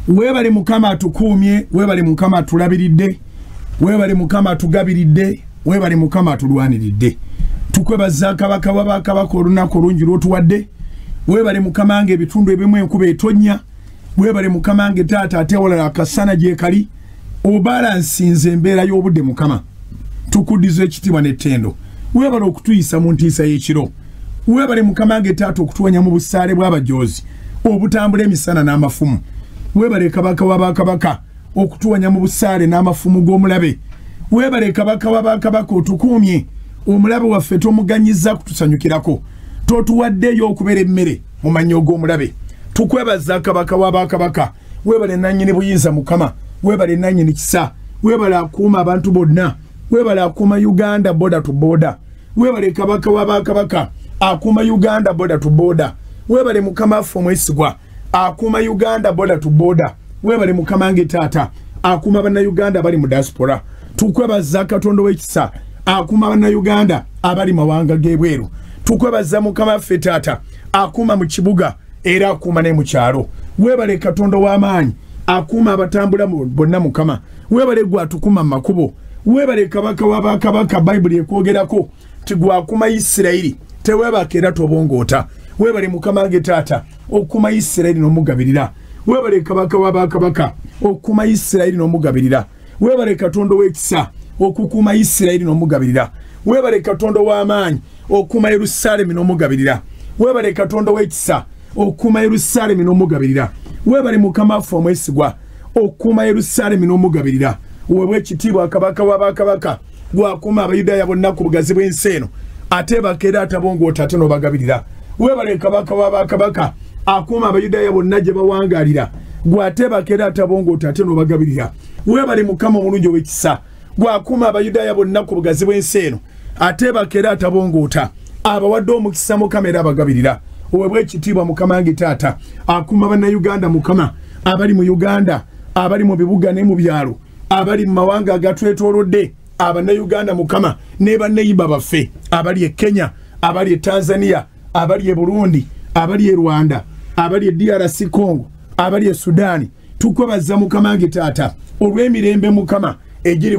webale mukama atukuumye webale mukama atulabiridde webale mukama atugabiridde webale mukama atulwaniridde tukwebaza kabaka wabakabaka olunaku olungi lwotuwadde webale mukama nge ebitundu ebimu enkuba etonnya webale mukama nge taata ate awalala akasana gye kali obalansinze embeera y'obudde mukama tukuddiza ekitiibwa n'ettendo webale okutuyisa mu ntiisa y'ekiro webale mukama nge taata okutuwanya mu busaale bw'abajoozi obutambula emisana n'amafumu webale kabaka wabakabaka okutuwanya mu busaale n'amafumu g'omulabe webale kabaka wabakabaka otukuumye omulabe waffe tomuganyiza kutusanyukirako totuwaddeyo okubeera emmere mu mannyo g'omulabe tukwebaza kabaka wabakabaka webale nannyini buyinza mukama webale nannyini kisa webale akuuma abantu bonna webale akuuma Uganda border to border webale kabaka wabakabaka akuuma Uganda border to border webale mukama affe omwesigwa akuuma Uganda border to border webale mukama nge taata akuuma bannayuganda abali mu diaspora tukwebaza katonda w'ekisa akuuma bannayuganda abali mawanga g'ebweru tukwebaza mukama ffe taata akuuma mu kibuga era akuuma ne mu kyalo webale katonda w'amaanyi akuuma abatambula bonna mukama webale gwe atukuuma mu makubo webale kabaka wabakabaka bayibuli ekwogerako tigwakuma Isirayiri tewebaka era tobongoota webale mukama nge taata okuma Isirayiri n'omugabirira webale kabaka wabakabaka okuma Isirayiri n'omugabirira webale katonda w'ekisa okukuma Isirayiri n'omugabirira webale katonda w'amaanyi okuma Yerusalemu n'omugabirira webale katonda w'ekisa okuma Yerusalemu n'omugabirira webale mukama affe omwesigwa okuma Yerusalemu n'omugabirira wewe ekitiibwa kabaka wabakabaka gwakuma abayudaaya bonna ku bugazi bw'ensi eno ate bakeera atabongoota ate n'obagabirira webale kabaka wabakabaka akuuma abayudaaya bonna gye bawangaalira gwate bakeera atabongoota ate n'obagabirira webale mukama omulungi ow'ekisa gwakuma abayudaaya bonna ku bugazi bw'ensi eno ate bakeera atabongoota abawadde omukisa mukama era abagabirira owebwa ekitiibwa mukama nge taata akuuma bannayuganda mukama abali mu Uganda abali mu bibuga ne mu byalo abali mu mawanga agatwetoolodde abannayuganda mukama ne banneyiba baffe abali e Kenya abali e Tanzania abali e Burundi abali e Rwanda abali e DRC Congo abali e Sudani tukwebaza mukama nge taata olw'emirembe mukama egiri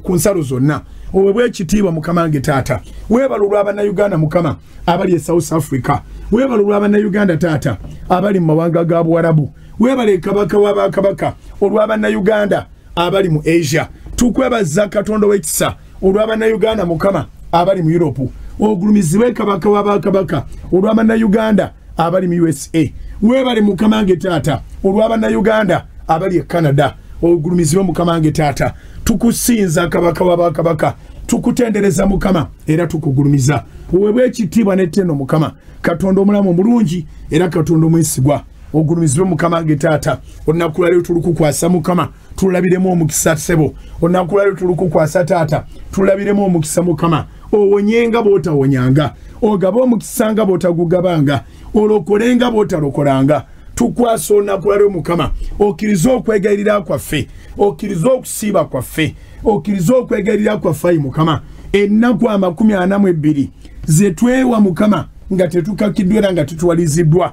ku nsalo zonna owebwa ekitiibwa mukama nge taata webale olw'abannayuganda mukama abali e South Africa webale olw'abannayuganda taata abali mu mawanga ga Buwarabu webale kabaka wabakabaka olw'abannayuganda abali mu Asia tukwebaza katonda w'ekisa olw'abannayuganda mukama abali mu Europe ogulumizibwe kabaka wabakabaka olw'abannayuganda abali mu USA webale mukama nge taata olw'abannayuganda abali e Canada ogulumizibwe mukama nge taata tukusinza kabaka wabakabaka tukutendereza mukama era tukugulumiza owebwa ekitiibwa n'ettendo mukama katonda omulamu omulungi era katonda omwesigwa ogulumizibwe mukama nge taata olunaku lwaleero tulukukwasa mukama tulabiremu omukisa ssebo olunaku lwaleero tulukukwasa taata tulabiremu omukisa mukama owonyenga bw'otawonyanga ogabe omukisa nga bw'otagugabanga olokolenga bw'otalokolanga tukwasa olunaku lwaleero mukama okkirize okwegayirira kwaffe okkirize okusiiba kwaffe okkirize okwegayirira kwaffe ayi mukama ennaku 42 ze twewa mukama nga tetukakiddwa era nga tutuwaliziddwa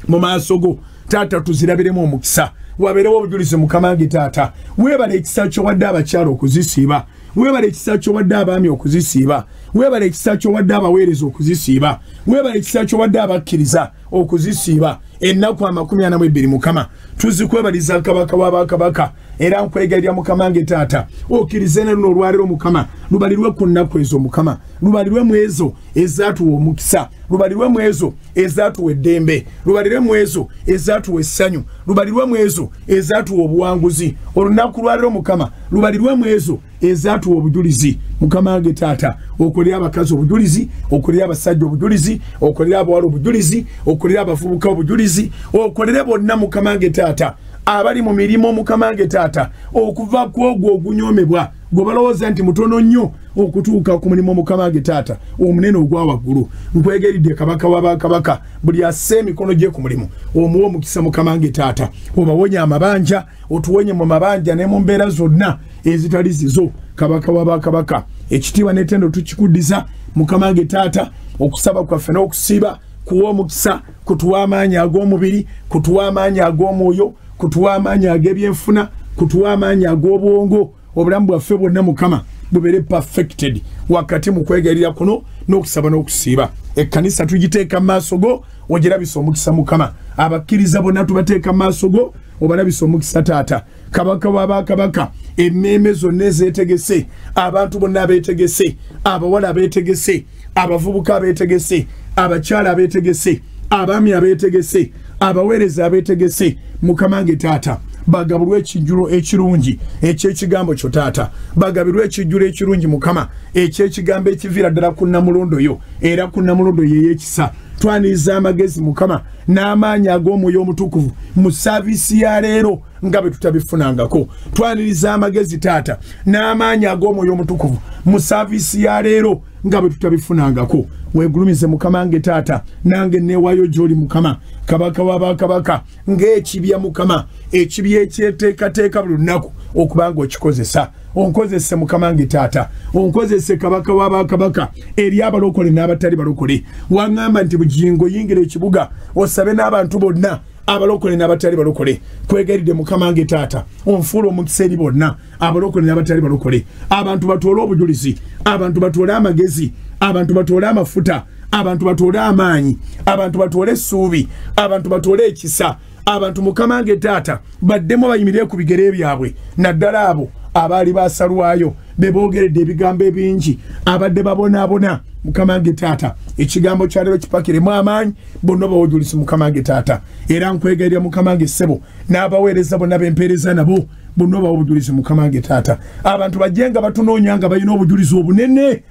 mu maaso go taata tuzirabiremu omukisa wabeerewo obujulizi mukama nge taata webale ekisa ky'owadde abakyala okuzisiiba webale ekisa ky'owadde abaami okuzisiiba webale ekisa ky'owadde abaweereza okuzisiiba webale ekisa ky'owadde abakkiriza okuzisiiba ennaku 42 mukama tuzikwebaliza kabaka wabakabaka era nkwegayirira mukama nge taata okkirize ne luno olwaleero mukama lubalirwe ku nnaku ezo mukama lubalirwe mu ezo ezaatuwa omukisa lubalirwe mu ezo ezaatuwa eddembe lubalirwe mu ezo ezaatuwa essanyu lubalirwe mu ezo ezaatuwa obuwanguzi olunaku lwaleero mukama lubalirwe mu ezo ezaatuwa obujulizi mukama nge taata okolera abakazi obujulizi okolera abasajja obujulizi okolera abawala obujulizi okolera abavubuka obujulizi okolere bonna mukama nge taata abali mu mirimu mukama nge taata okuva ku ogwo ogunyoomebwa gwe balowooza nti mutono nnyo okutuuka ku mulimu mukama nge taata omunene ogwa waggulu nkwegeridde kabaka wabakabaka buli asse emikono gye ku mulimu omuwa omukisa mukama nge taata obawonya amabanja otuwonye mu mabanja ne mu mbeera zonna ezitali zizo kabaka wabakabaka ekitiibwa n'ettendo tukikuddiza mukama nge taata okusaba kwaffe n'okusiiba kuwa omukisa kutuwa amaanyi ag'omubiri kutuwa amaanyi ag'omwoyo kutuwa amaanyi ag'ebyenfuna kutuwa amaanyi ag'obwongo obulamu bwaffe bwonna mukama bubere perfected wakati mu kwegerera kuno n'okusaba n'okusiiba ekkanisa tugiteeka mu maaso go ogirabisa omukisa mukama abakkiriza bonna tubateeka mu maaso go obalabisa omukisa taata kabaka w'abakabaka emmeeme zonna ezeetegese abantu bonna abeetegese abawala abeetegese abavubuka abeetegese abakyala abeetegese abaami abeetegese abaweereza abeetegese mukama nge taata bagabulwe ekijjulo ekirungi ekyekigambo kyo taata bagabirwe ekijjulo ekirungi mukama ekyekigambo ekiviira ddala ku nnamulondo yo era ku nnamulondo ye y'ekisa twaniriza amagezi mukama n'amaanyi ag'omwoyo omutukuvu mu saaviisi ya leero nga bwe tutabifunangako twaniriza amagezi taata n'amaanyi ag'omwoyo omutukuvu mu saaviisi ya leero nga bwe tutabifunangako weegulumize mukama nge taata nange neewaayo gy'oli mukama kabaka w'abakabaka ng'ekibya mukama ekibya ekyeteekateeka buli lunaku okuba nga okikozesa onkozese mukama nge taata onkozese kabaka w'abakabaka eri abalokole n'abatali balokole waŋŋamba nti bugingo yingira ekibuga osabe n'abantu bonna abalokole n'abatali balokole kwegaridde mukama nge taata onfuula omukisa eri bonna abalokole n'abatali balokole abantu batoole obujulizi abantu batoole amagezi abantu batoole amafuta abantu batoole amaanyi abantu batoole essuubi abantu batoole ekisa abantu mukama nge taata baddemu bayimirire ku bigere byabwe naddala abo abaali basalwayo bebogeredde ebigambo ebingi abadde babonaabona mukama nge taata ekigambo kyaleero kipakiremu amaanyi bonna bawojulisi mukama nge taata era nkwegerera mukama nge ssebo n'abaweereza bonna bempeereza nabo bonna bawobujulizi mukama nge taata abantu bajjenga batunoonya nga balina obujulizi obunene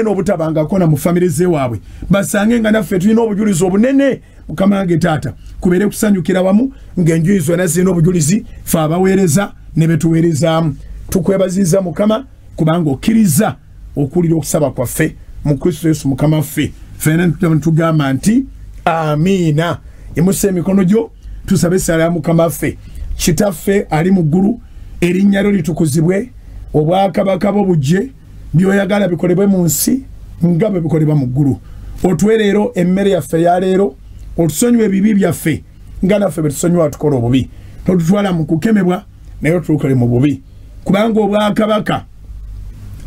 obutabangako na mu famire zewaabwe basange nga naffe tulina obujulizi obunene mukama nge taata kubeere kusanyukira wamu ng'enjuyi zonna zirina obujulizi fe abaweereza ne betuweerezaamu tukwebaziza mukama kubanga okkiriza okuwulira okusaba kwaffe mu kristo yesu mukama ffe ffena tugamba nti amiina emusa emikono gyo tusabe essala ya mukama ffe kitaffe ali mu ggulu erinnya lyo litukuzibwe obwakabaka bwo bujje byoyagala bikolebwe mu nsi nga bwe bikolebwa mu ggulu otuwe leero emmere yaffe ya leero otusonyiwa ebibi byaffe nga naffe bwe tusonyiwa tukola obubi totutwala mu kukemebwa naye otulokole mu bubi kubanga obwakabaka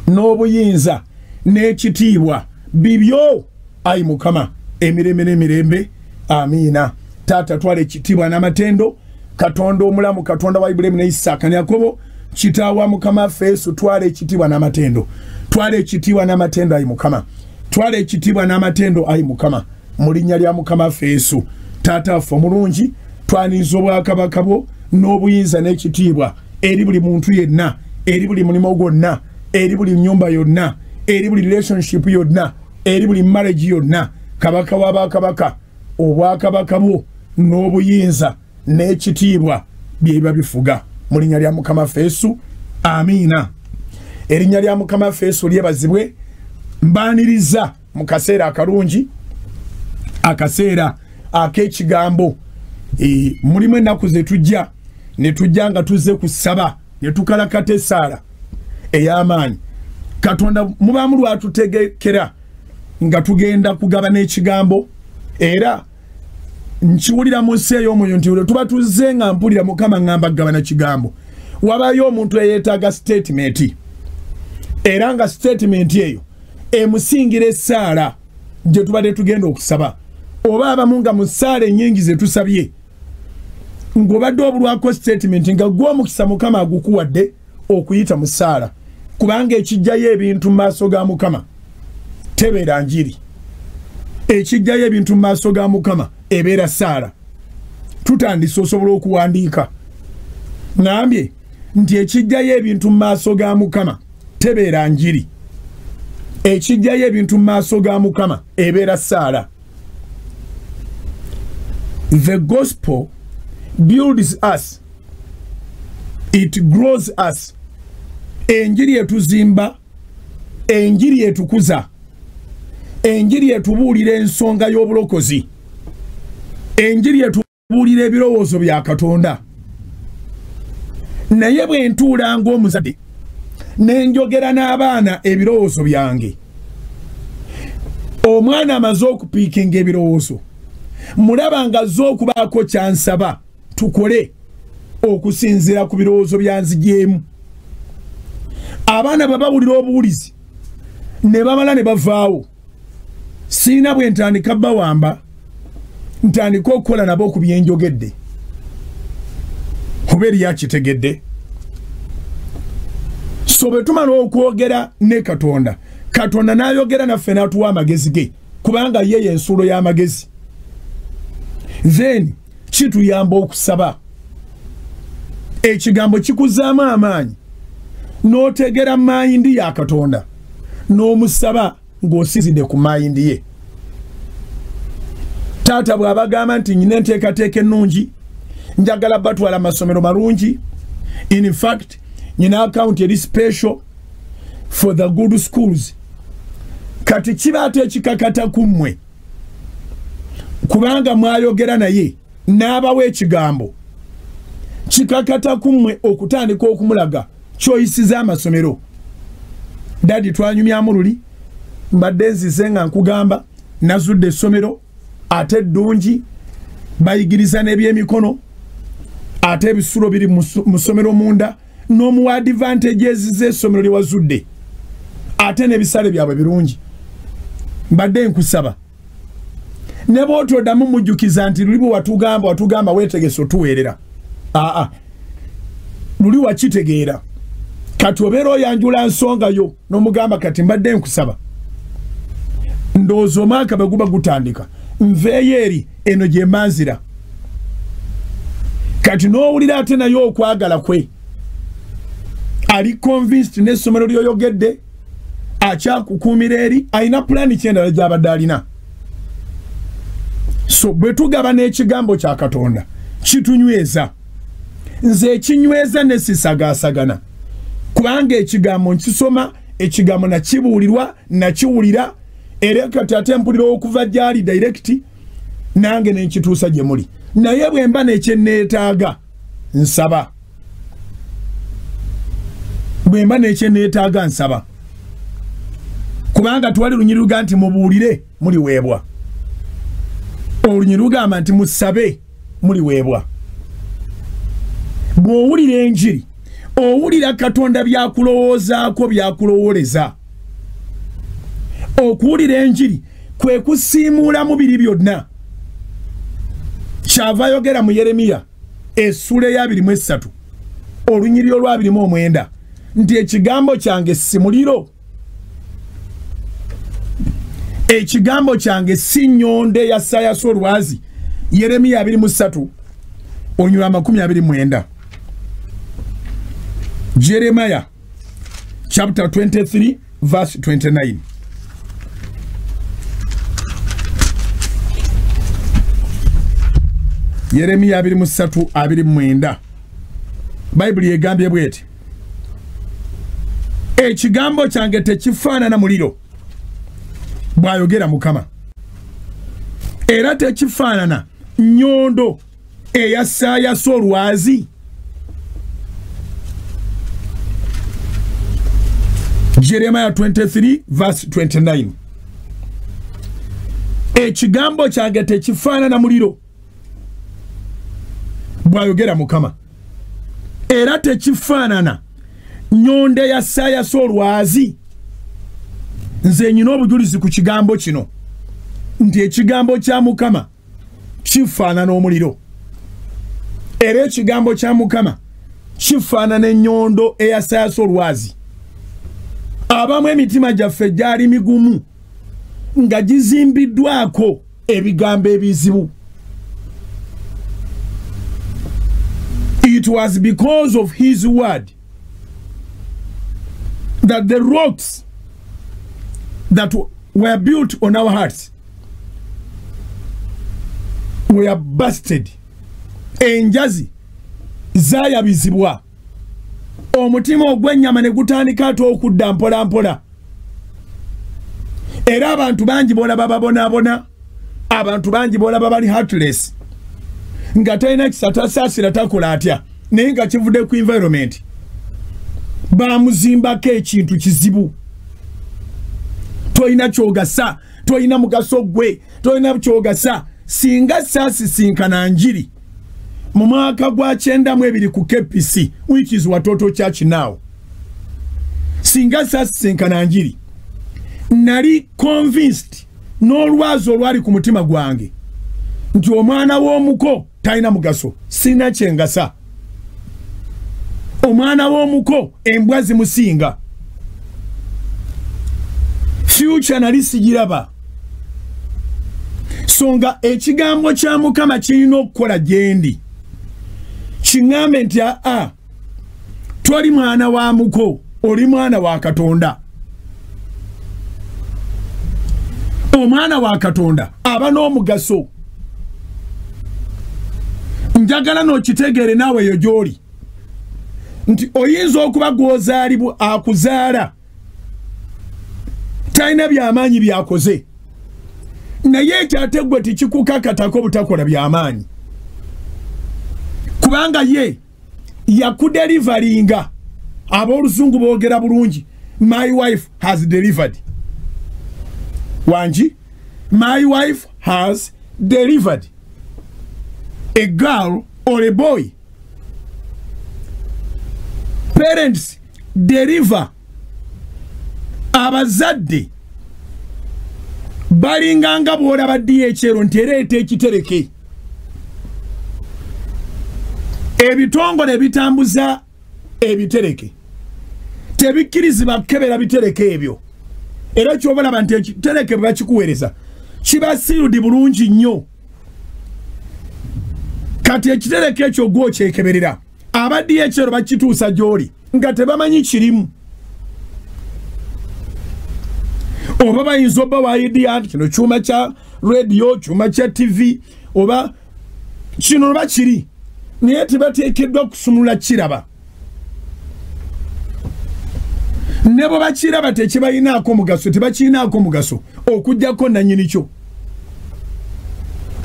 n'obuyinza n'ekitiibwa bibyo ayi mukama emirembe n'emirembe amiina taata twala ekitiibwa n'amatendo katonda omulamu katonda wa Ibulayimu ne Isaaka ne Yakobo kitaawa mukama ffe Yesu twala ekitiibwa n'amatendo twala ekitiibwa n'amatendo ayi mukama twala ekitiibwa n'amatendo ayi mukama mu linnya lya mukama ffe Yesu taata waffe omulungi twaniriza obwakabaka bwo n'obuyinza n'ekitiibwa eri buli muntu yenna eri buli mulimu gwonna eri buli nyumba yonna eri buli relationship yonna eri buli marriage yonna kabaka w'abakabaka obwakabaka bwo n'obuyinza n'ekitiibwa byebiba bifuga mu linnya lya mukama ffe Yesu amiina erinnya lya mukama ffe Yesu lyebazibwe mbaaniriza mu kaseera akalungi akaseera ak'ekigambo mulimu ennaku ze tujja ne tujja nga tuzze kusaba ne tukalakata essaala ey'amaanyi katonda mubaamu lwatutegekera nga tugenda kugaba n'ekigambo era nkiwulira mu nsi ey'omwoyo nti tuba tuzze nga mpulira mukama ngamba kugaba na kigambo wabayo omuntu eyeetaaga statement era nga statement eyo emusingira essaala gye tubadde tugenda okusaba oba abamu nga mu ssaala ennyingi ze tusabye ng'obadde obulwako statement nga gw'omukisa mukama agukuwadde okuyita mu ssaala kubanga ekijjayo ebintu mu maaso ga mukama tebeera njiri ekijjayo ebintu mu maaso ga mukama ebeera ssaala tutandise osobola okuwandiika ngambye nti ekijjayo ebintu mu maaso ga mukama tebeera njiri ekijjayo ebintu mu maaso ga mukama ebeera ssaala. The gospel builds us, it grows us. Enjiri etuzimba, enjiri etukuza, enjiri etubuulira ensonga y'obulokozi, enjiri etubuulira ebirowoozo bya Katonda. Naye bwe ntuula ng'omuzadde ne njogera n'abaana ebirowoozo byange, omwana amaze okupiikinga ebirowoozo, mulaba nga azze okubaako kyansaba tukole okusinzira ku birowoozo byanzigyemu. Abaana babawulira obuwulizi ne bamala ne bavaawo. Sirina bwe ntandika bawamba ntandika okukola nabo ku byenjogedde. Oba eri yakitegedde. So bwe tumala okwogera ne Katonda, Katonda n'ayogera naffe n'atuwa amagezi ge kubanga ye y'ensuulo y'amagezi. Then kituyamba okusaba. Ekigambo kikuzaamu amaanyi n'otegera mayindi ya Katonda n'omusaba ng'osizidde ku mayindi ye. Taata bw'abagamba nti nyina enteekateeka ennungi, njagala batwala amasomero marungi. In fact, nyina account eri special for the good schools. Kati kiba ate ekikakata ku mmwe kubanga mwayogera naye n'abawa ekigambo. Kikakata ku mmwe okutandika okumulaga choice z'amasomero. Dadi twanyumyamu luli mbadde nzize nga nkugamba nazudde essomero ate eddungi bayigiriza n'ebyemikono ate ebisulo biri mu ssomero munda n'omuwa advantages z'essomero lye wazudde ate n'ebisale byabwe birungi. Mbadde nkusaba ne bw'otoddamu mujjukiza nti luli bwe watugamba weetegese otuweerera. Luli wakitegeera. Kati obeera oyanjula nsonga yo n'omugamba kati mbadde nkusaba. Ndowooza omwaka bwe guba gutandika nveeyo eri eno gye mmanzira. Kati n'owulira ate naye okwagala kwe. Ali convinced n'essomero ly'oyogedde akyakukuumira eri alina pulaani kyendala gy'abadde alina. So bwe tugaba n'ekigambo kya Katonda kitunyweza. Nze ekinyweza ne sisagaasagana kubanga ekigambo nkisoma, ekigambo nakibuulirwa nakiwulira era kati ate mpulira okuva gyali direct nange nenkituusa gye muli. Naye bwe mba n'ekyenneetaaga nsaba. Bwe mba n'ekyenneetaaga nsaba kubanga twali lunyiri luga nti mubuulire muliweebwa. Olunyiri lugamba nti musabe muliweebwa. Bw'owulira enjiri owulira Katonda byakulowoozaako byakulowooleza. Okuwulira enjiri kwe kusiimuulamu biri byonna. Kyava ayogera mu Yeremiya essula eya 23 olunyiri olwa 29 nti ekigambo kyange si muliro. Ekigambo kyange si nnyonde yasaayasa olwazi. Yeremiya 23 olunyiri 29. Jeremiah chapter 23 verse 29. Yeremiya 23:29. Bible yegambye bweti. Ekigambo kyange tekifaanana muliro bw'ayogera Mukama. Era tekifaanana nnyondo eyasaayasa olwazi. Jeremiah 23 verse 29. Ekigambo kyange tekifaanana muliro bw'ayogera Mukama. Era tekifaanana nnyondo eyasaayasa olwazi. Nze nyina obujulizi ku kigambo kino nti ekigambo kya Mukama kifaanana omuliro. Era ekigambo kya Mukama kifaanana ennyondo eyasaayasa olwazi. Abamu emitima gyaffe gyali migumu nga gizimbiddwako ebigambo ebizibu. It was because of his word that the rocks that were built on our hearts were busted. Enjazi zayabizibwa. Omutima ogw'ennyama ne gutandika ate okudda mpola mpola. Era abantu bangi bolaba babonaabona, abantu bangi bolaba bali heartless. Nga talina kisatasaasira takola atya naye nga kivudde ku environment. Bamuzimbako ekintu kizibu. Toyina kyogasa, toyina mugaso gwe, toyina kyogasa. Singa saasisinkana njiri mu mwaka gwa 92 ku KPC, which is Watoto Church now. Singa sasinkana njiri. Nali convinced n'olwazo olwali ku mutima gwange nti omwana w'omuko talina mugaso, sina kyengasa. Omwana w'omuko embwa zimusinga. Future nali sigiraba. Songa ekigambo kya Mukama kirina okukola gyendi. Kiŋŋambe nti toli mwana wa muko, oli mwana wa Katonda. Omwana wa Katonda aba n'omugaso. Njagala n'okitegeere naawe yo gy'oli nti oyinza okuba gw'ozaalibwa akuzaala talina by'amaanyi byakoze, naye ekyate gwe tikikukakatako butakola by'amaanyi, kubanga ye yakudelivaringa. Ab'oluzungu boogera bulungi, my wife has delivered. Wanji, my wife has delivered a girl or a boy. Parents deliver. Abazadde balinganga bw'ola baddiye ekyero ntereeta ekitereke. Ebitongole bitambuza ebitereke tebikkirizibwa kukebera bitereke ebyo. Era kyobalaba nti ekitereke bwe bakikuweereza kiba sealed bulungi nnyo. Kati ekitereke ekyo gw'okyekeberera abaddiye ekyero bakituusa gy'oli nga tebamanyi kirimu. Oba bayinza obba wayidiya kino kyuma kya radio, kyuma kya TV, oba kino oba kiri, naye tebateekeddwa kusunula kiraba. Ne bwe bakiraba tekibayinaako mugaso, tebakirinaako mugaso okuggyako nannyini kyo.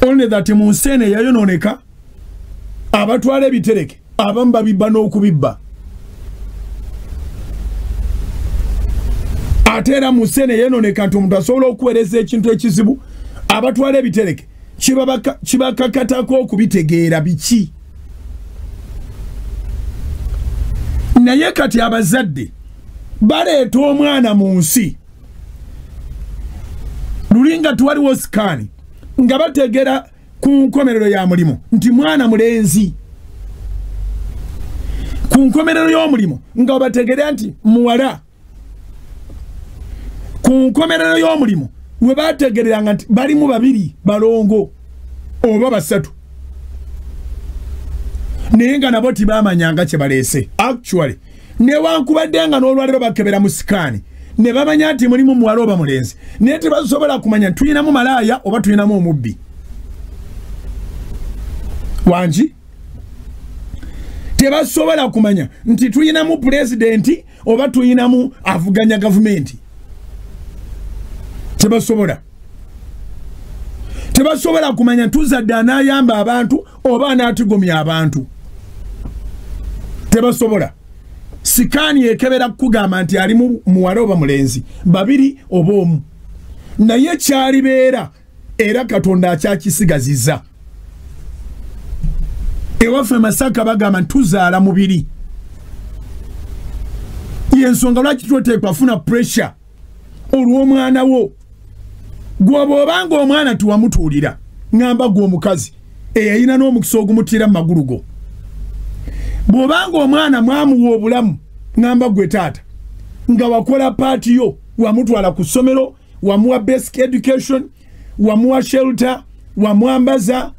Only that mu nsi eno eyayonooneka abatwala ebitereke abamu babibba n'okubibba. Ate era mu nsi eno eyayonooneka nti omuntu asobola okuweereza ekintu ekizibu, abatwala ebitereke kibakakatako okubitegeera biki. Naye kati abazadde baleeta omwana mu nsi lulinga tuwaliwo sikaani nga bategera ku nkomerero ya mulimu nti mwana mulenzi. Ku nkomerero y'omulimu nga bategerera nti muwala. Ku nkomerero y'omulimu we bategereranga nti balimu babiri balongo oba basatu, naye nga nabo tibamanyanga kye baleese. Actually newankubadde nga n'olwaliro bakebera mu sikaani ne bamanya nti mulimu muwala oba mulenzi, naye tebasobola kumanya tulinamu malaaya oba tulinamu omubbi. Wanji tebasobola kumanya nti tulinamu pulezidenti oba tulinamu avuganya gavumenti. Tebasobola kumanya tuzadde anaayamba abantu oba anaatigomya abantu. Tebasobola. Sikaani ekebera kugamba nti alimu muwala oba mulenzi, babiri oba omu, naye kyalibeera era Katonda akyakisigazizza. Ewaffe Masaka bagamba tuzaala mubiri. Yensonga lwaki tuteekwa funa pressure olw'omwana wo. Gwe bw'obanga omwana tuwamutuulira ngamba gwe omukazi eyayina n'omukisa ogumutira mu magulu go. Bw'obanga omwana mwamuwa obulamu ngamba gwe taata nga wakola paati yo, wamutwala ku ssomero, wamuwa basic education, wamuwa shelter, wamwambaza,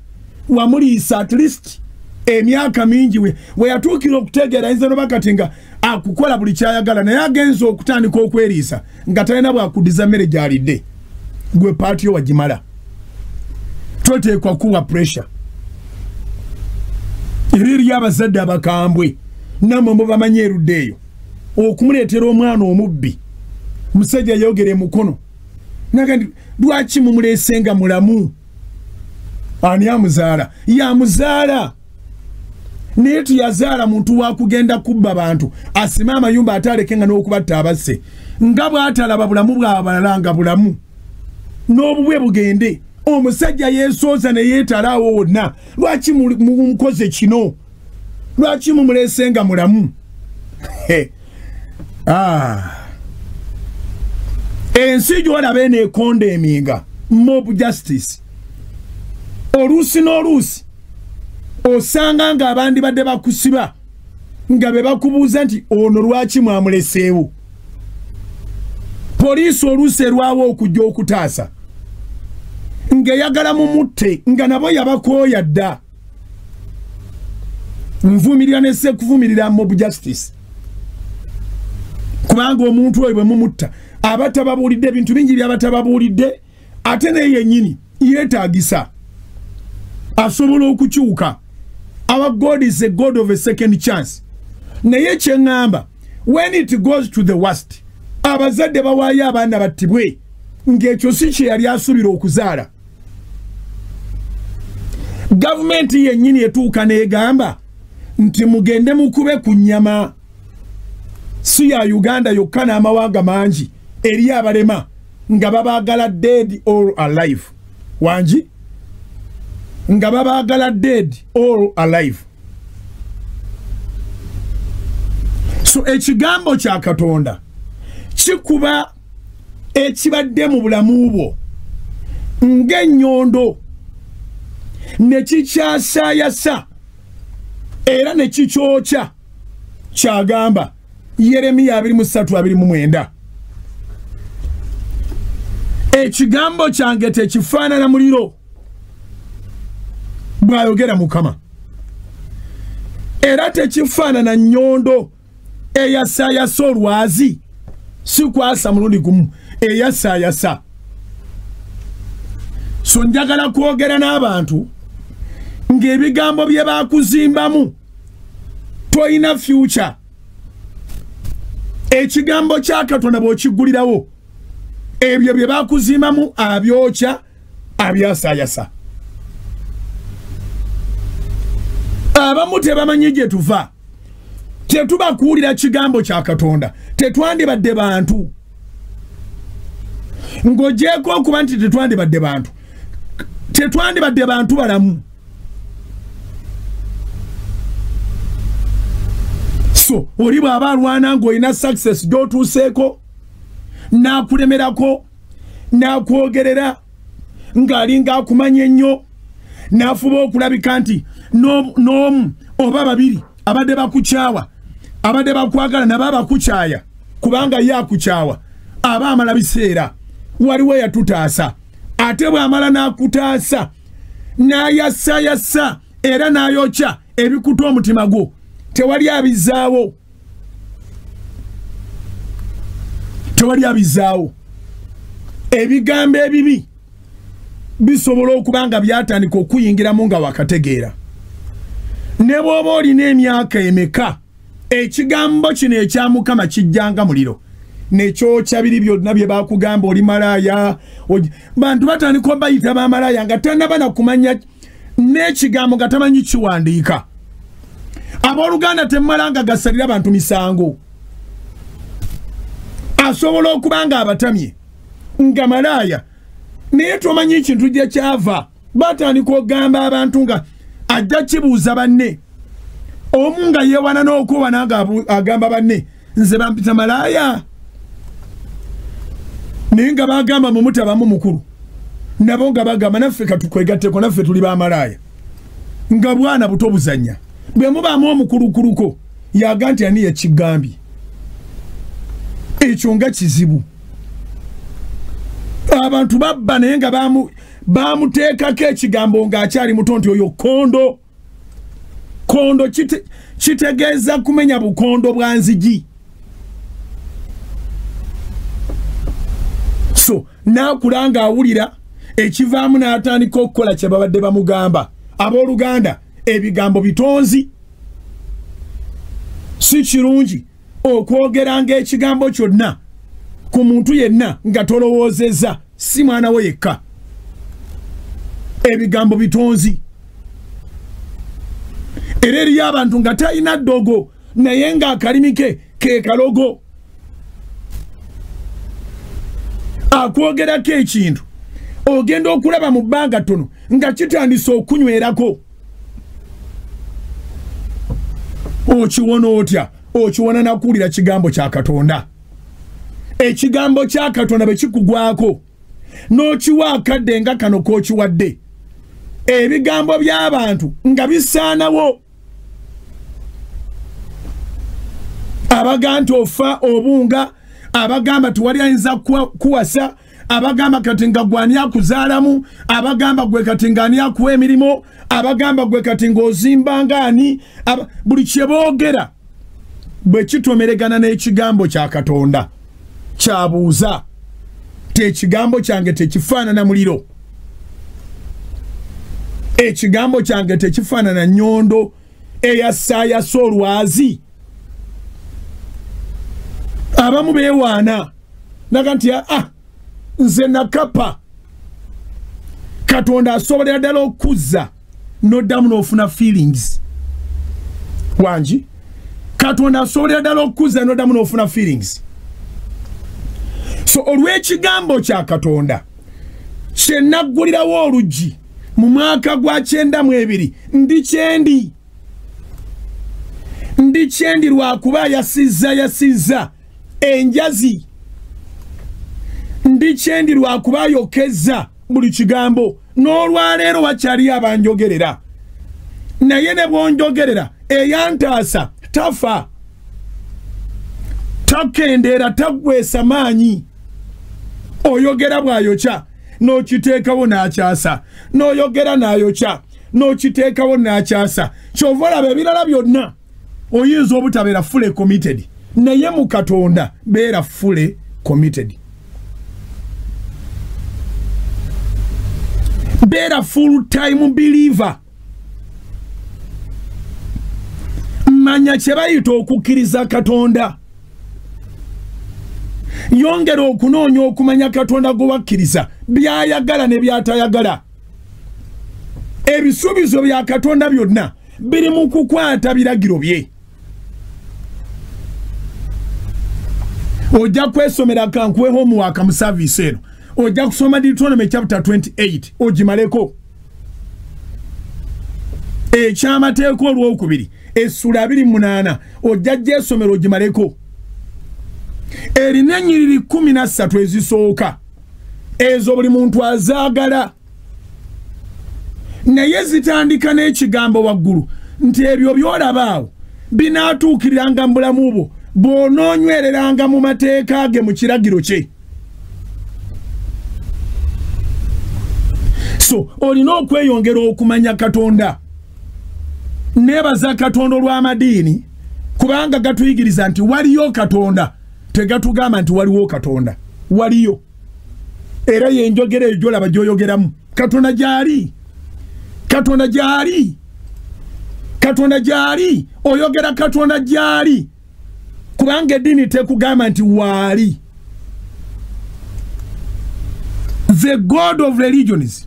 wamuliisa at least emyaka mingi we yatuukira okutegeera ayinza noba kati nga akukola buli kyayagala, naye agenza okutandika okweriisa nga talina bwakudiza mmere gy'alidde. Gwe paati yo wagimala. Toteekwa kuwa pressure. Eriri y'abazadde abakambwe namwe mubamanyi erudde eyo okumuleetera omwana omubbi. Musajja yogere mukono nagandi lwaki mumuleesenga mulamu? Ani amuzaala? Yamuzaala. Naye tuyazaala muntu wakugenda kubba bantu asime amayumba atalekenga n'okubatta abasse nga bw'atalaba bulamu bw'abalala nga bulamu n'obubwe bugende omusajja yeesooza ne yeetalaawo wonna lwaki mumukoze kino lwaki mumuleesenga mulamu ensi gy'olaba eneekonda eminga mob justice oluusi n'oluusi osanga ng'abandi badde bakusiba nga be bakubuuza nti ono lwaki mwamuleseewo poliisi oluusi erwawo okujja okutaasa ng'eyagala mumutte nga nabo yabakooya dda nvumirira ne sekuvumirira mob justice kubanga omuntu oyo bwe mumutta abatababuulidde ebintu bingi byabatababuulidde ate naye yennyini yeetaagisa asobola okukyuka. Our God is a God of a second chance. Naye kye ŋŋamba when it goes to the worst abazadde bawaayo abaana battibwe ng'ekyo si kye yali asuubira okuzaala. Gavumenti yennyini etuuka n'egamba nti mugende mukube ku nnyama si ya Uganda yokka n'amawanga mangi eri abalema nga babaagala dead or alive. Wangi nga babaagala dead or alive. So ekigambo kya Katonda kikuba ekibadde mu bulamu bwo ng'ennyondo ne kikyasaayasa era ne kikyokya kyagamba Yeremiya 23:29. Ekigambo kyange tekifaanana muliro bw'ayogera Mukama, era tekifaanana nnyondo eyasaayasa olwazi si kwasa mulundi gumu eyasaayasa. So njagala kwogera n'abantu ng'ebigambo bye baakuzimbamu toyina future. Ekigambo kya Katonda bw'okiggulirawo ebyo bye baakuzimbamu abyokya abyasaayasa. Abamu tebamanyi gye tuva, tetubakuulira kigambo kya Katonda, tetwandibadde bantu. Ng'ogyeko okuba nti tetwandibadde bantu, tetwandibadde bantu balamu. So oli bw'aba alwana ng'olina success gy'otuuseeko n'akulemerako n'akwogerera ng'alinga akumanya ennyo n'afuba okulabika nti n'omu oba babiri abadde bakukyawa abadde bakwagala nabo abakukyaya kubanga ye akukyawa aba amala biseera. Waliwo eyatutaasa ate bw'amala n'akutaasa n'ayasaayasa era n'ayokya ebikuta omutima gwo tewali abizaawo. Tewali abizaawo. Ebigambo ebibi bisobola okuba nga byatandika okuyingiramu nga wakategeera. Ne bw'oba olina emyaka emeka ekigambo kino ekya Mukama kijjanga muliro nekyokya biri byonna bye baakugamba oli malaaya. Bantu batandika obayita bamalaaya nga tannaba nakumanya n'ekigambo nga tamanyi kiwandiika. Abooluganda temmalanga gasalira abantu misango. Asobola okuba nga abatamye nga malaaya naye tomanyi ekintu gye kyava. Batandika okugamba abantu nga ajja kibuuza banne, omu nga yeewana n'okuwana nga agamba banne nze bampita malaaya naye nga bagamba mumutabamu mukulu nabo nga bagamba naffe katukwegatteko naffe tuli bamalaaya nga bwana buto buzanya. Bwe mubaamu omukulukuluko yaga nti ani yekigambye ekyo nga kizibu. Abantu babba naye nga bamuteekako ekigambo ng'akyali muto nti oyo kondo. Kondo kitegeeza kumenya bukondo bwa nzigi. So naakula ng'awulira ekivaamu n'atandika okukola kye babadde bamugamba. Abooluganda ebigambo bitonzi. Si kirungi okwogeranga ekigambo kyonna ku muntu yenna nga tolowoozezza, si mwana we yekka. Ebigambo bitonzi. Era eriyo abantu nga talina ddogo naye ng'akalimi ke kalogo. Akwogerako ekintu ogenda okulaba mu bbanga tono nga kitandise okunywerako. Okiwona otya? Okiwona nakuwulira kigambo kya Katonda. Ekigambo kya Katonda bwe kikugwako n'okiwa akadde nga kano k'okiwadde. Ebigambo by'abantu nga bisaanawo. Abagamba ofa obunga, abagamba tuwali ayinza kuwasa, abagamba kati nga gwani akuzaalamu, abagamba gwe kati ngani akuwa emirimu, abagamba gwe kati ng'ozimba ngani, buli kye boogera bwe kitomeregana n'ekigambo kya Katonda kyabuuza ekigambo kyange tekifaanana muliro, ekigambo kyange tekifaanana nyondo eyasaayasa olwazi. Abamu beewaana naga nti nze nakapa. Katonda asobolera ddala okuzza n'oddamu n'ofuna feelings. Wangi Katonda asobolera ddala okuzza n'oddamu n'ofuna feelings. So olw'ekigambo kya Katonda kye naggulirawo oluggi mu mwaka gwa 92 ndi kyendi lwakuba yasizza enjazi, ndi kyendi lwakuba yokeza buli kigambo. N'olwaleero wakyali abanjogerera, naye ne bwonjogerera eyantaasa tafa, takendeera, tagwesa maanyi. Oyogera bw'ayokya n'okiteekawo n'akyasa, n'oyogera n'ayokya n'okiteekawo n'akyasa. Kyova olaba ebirala byonna oyinza obutabeera fully committed, naye mu Katonda beera fully committed. Beera full time believer. Manya kye bayita okukkiriza Katonda. Yongera okunoonya okumanya Katonda gwe wakkiriza, byayagala ne byatayagala. Ebisuubizo bya Katonda byonna biri mu kukwata biragiro bye. Ojja kwesomera kankuwe homework mu service eno. Ojja kusoma Deuteronomy chapter 28 ogimaleko. Ekyamateeka olwokubiri essula 28 ojja gyesomera ogimaleko. Erina ennyiriri 13 ezisooka ezo buli muntu azaagala, naye zitandika n'ekigambo waggulu nti ebyo by'olabaawo binaatuukiriranga mu bulamu bwo bw'onoonywereranga mu mateeka ge mu kiragiro kye. So olina okweyongera okumanya Katonda. Neebaza Katonda olw'amadiini kubanga gatuyigiriza nti waliyo Katonda, tegatugamba nti waliwo Katonda. Waliyo. Era yenjogera ejo laba gy'oyogeramu. Katonda gy'ali. Katonda gy'ali. Katonda gy'ali. Oyogera Katonda gy'ali. Kubanga eddiini tekugamba nti waali. The God of religions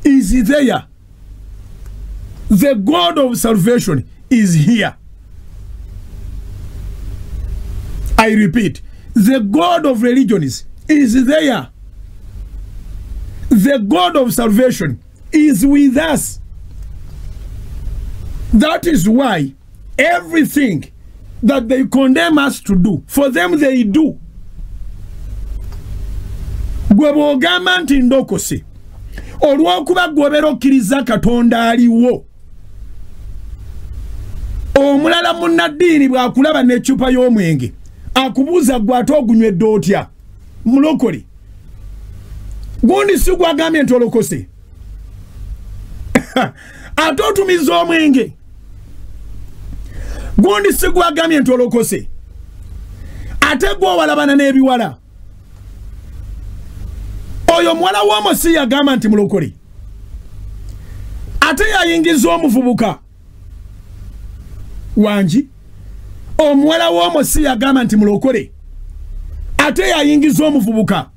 is there. The God of salvation is here. I repeat, the God of religions is there. The God of salvation is with us. That is why everything that they condemn us to do, for them they do. Gwe bw'ogamba nti ndokose olw'okuba gw'obeera okkiriza Katonda aliwo, omulala munnaddiini bw'akulaba n'eccupa y'omwenge akubuuza gwe ate ogunywedde otya mulokole? Gundi si gwagambye nti olokose ate otumiza omwenge. Gundi si gwagambye nti olokose ate gw'owalabana n'ebiwala. Oyo muwala w'omusi yagamba nti mulokole ate yayingiza omuvubuka wangi. Omuwala w'omusi yagamba nti mulokole ate yayingiza omuvubuka.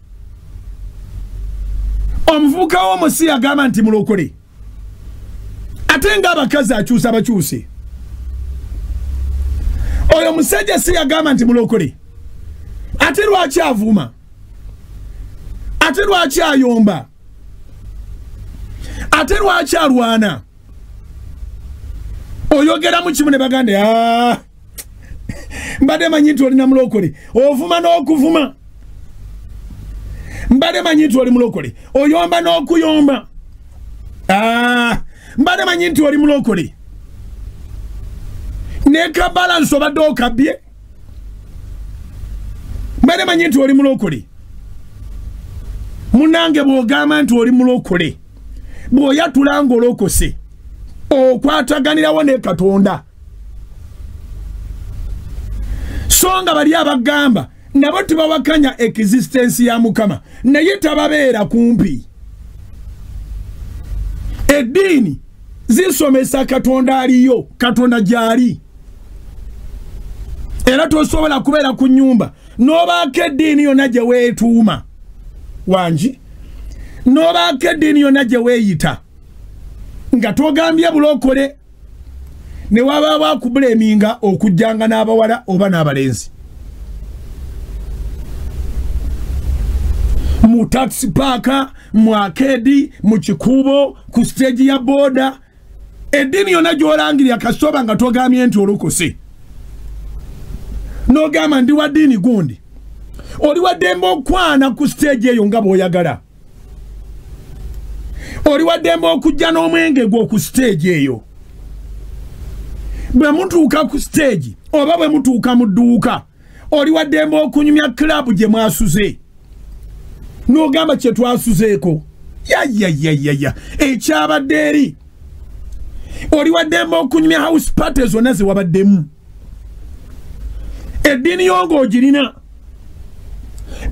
Omuvubuka w'omusi yagamba nti mulokole ate ng'abakazi akyusa bakyuse. Oyo musajja si yagamba nti mulokole ate lwaki avuma, ate lwaki ayomba, ate lwaki alwana oyogera mu kimu ne bagande mbadde manyi nti olina mulokole ovuma n'okuvuma mbadde manyi nti oli mulokole oyomba n'okuyomba mbadde manyi nti oli mulokole neka balance obadde okabbye mbadde manyi nti oli mulokole munange bw'ogamba nti oli mulokole bw'oyatula ng'olokose okwataganirawo ne Katonda so nga bali abagamba nabo tebawakanya existence ya Mukama naye tababeera kumpi eddiini zisomesa Katonda aliyo Katonda gyali era tosobola kubeera ku nnyumba n'obaako eddiini yonna gye weetuuma wangi n'obaako eddiini yonna gye weeyita nga togambye bulokole ne waba bakubuleminga okujjanga n'abawala oba n'abalenzi mu taxi park mu arcade mu kikubo ku stage ya boda eddiini yonna gy'olangirira kasoba nga togambye nti olokose n'ogamba ndi wa ddiini gundi oli waddembe okwana ku stage eyo nga bw'oyagala oli waddembe okujja n'omwenge gwo ku stage eyo bwe mutuuka ku stage oba bwe mutuuka mu dduuka oli waddembe okunyumya club gye mwasuze n'ogamba kye twasuzeeko yayayayaya ekyabadde eri oli waddembe okunyumya house party zonna ze wabaddemu eddiini yo ng'ogirina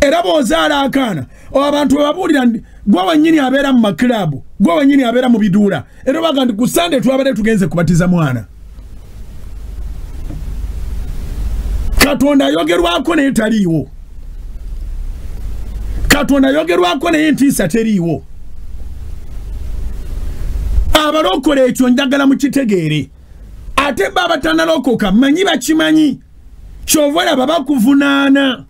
era bw'ozaala akaana abantu babuulira gwe wennyini abeera mu makilabu gwe wennyini abeera mu biduula era baga nti ku Sande twabadde tugenze kubatiza mwana Katonda ayogerwako naye taliiwo Katonda ayogerwako naye ntiisa teriiwo abalokole ekyo njagala mu kitegeere ate baba tanalokoka manyi bakimanyi kyovera baba kuvunaana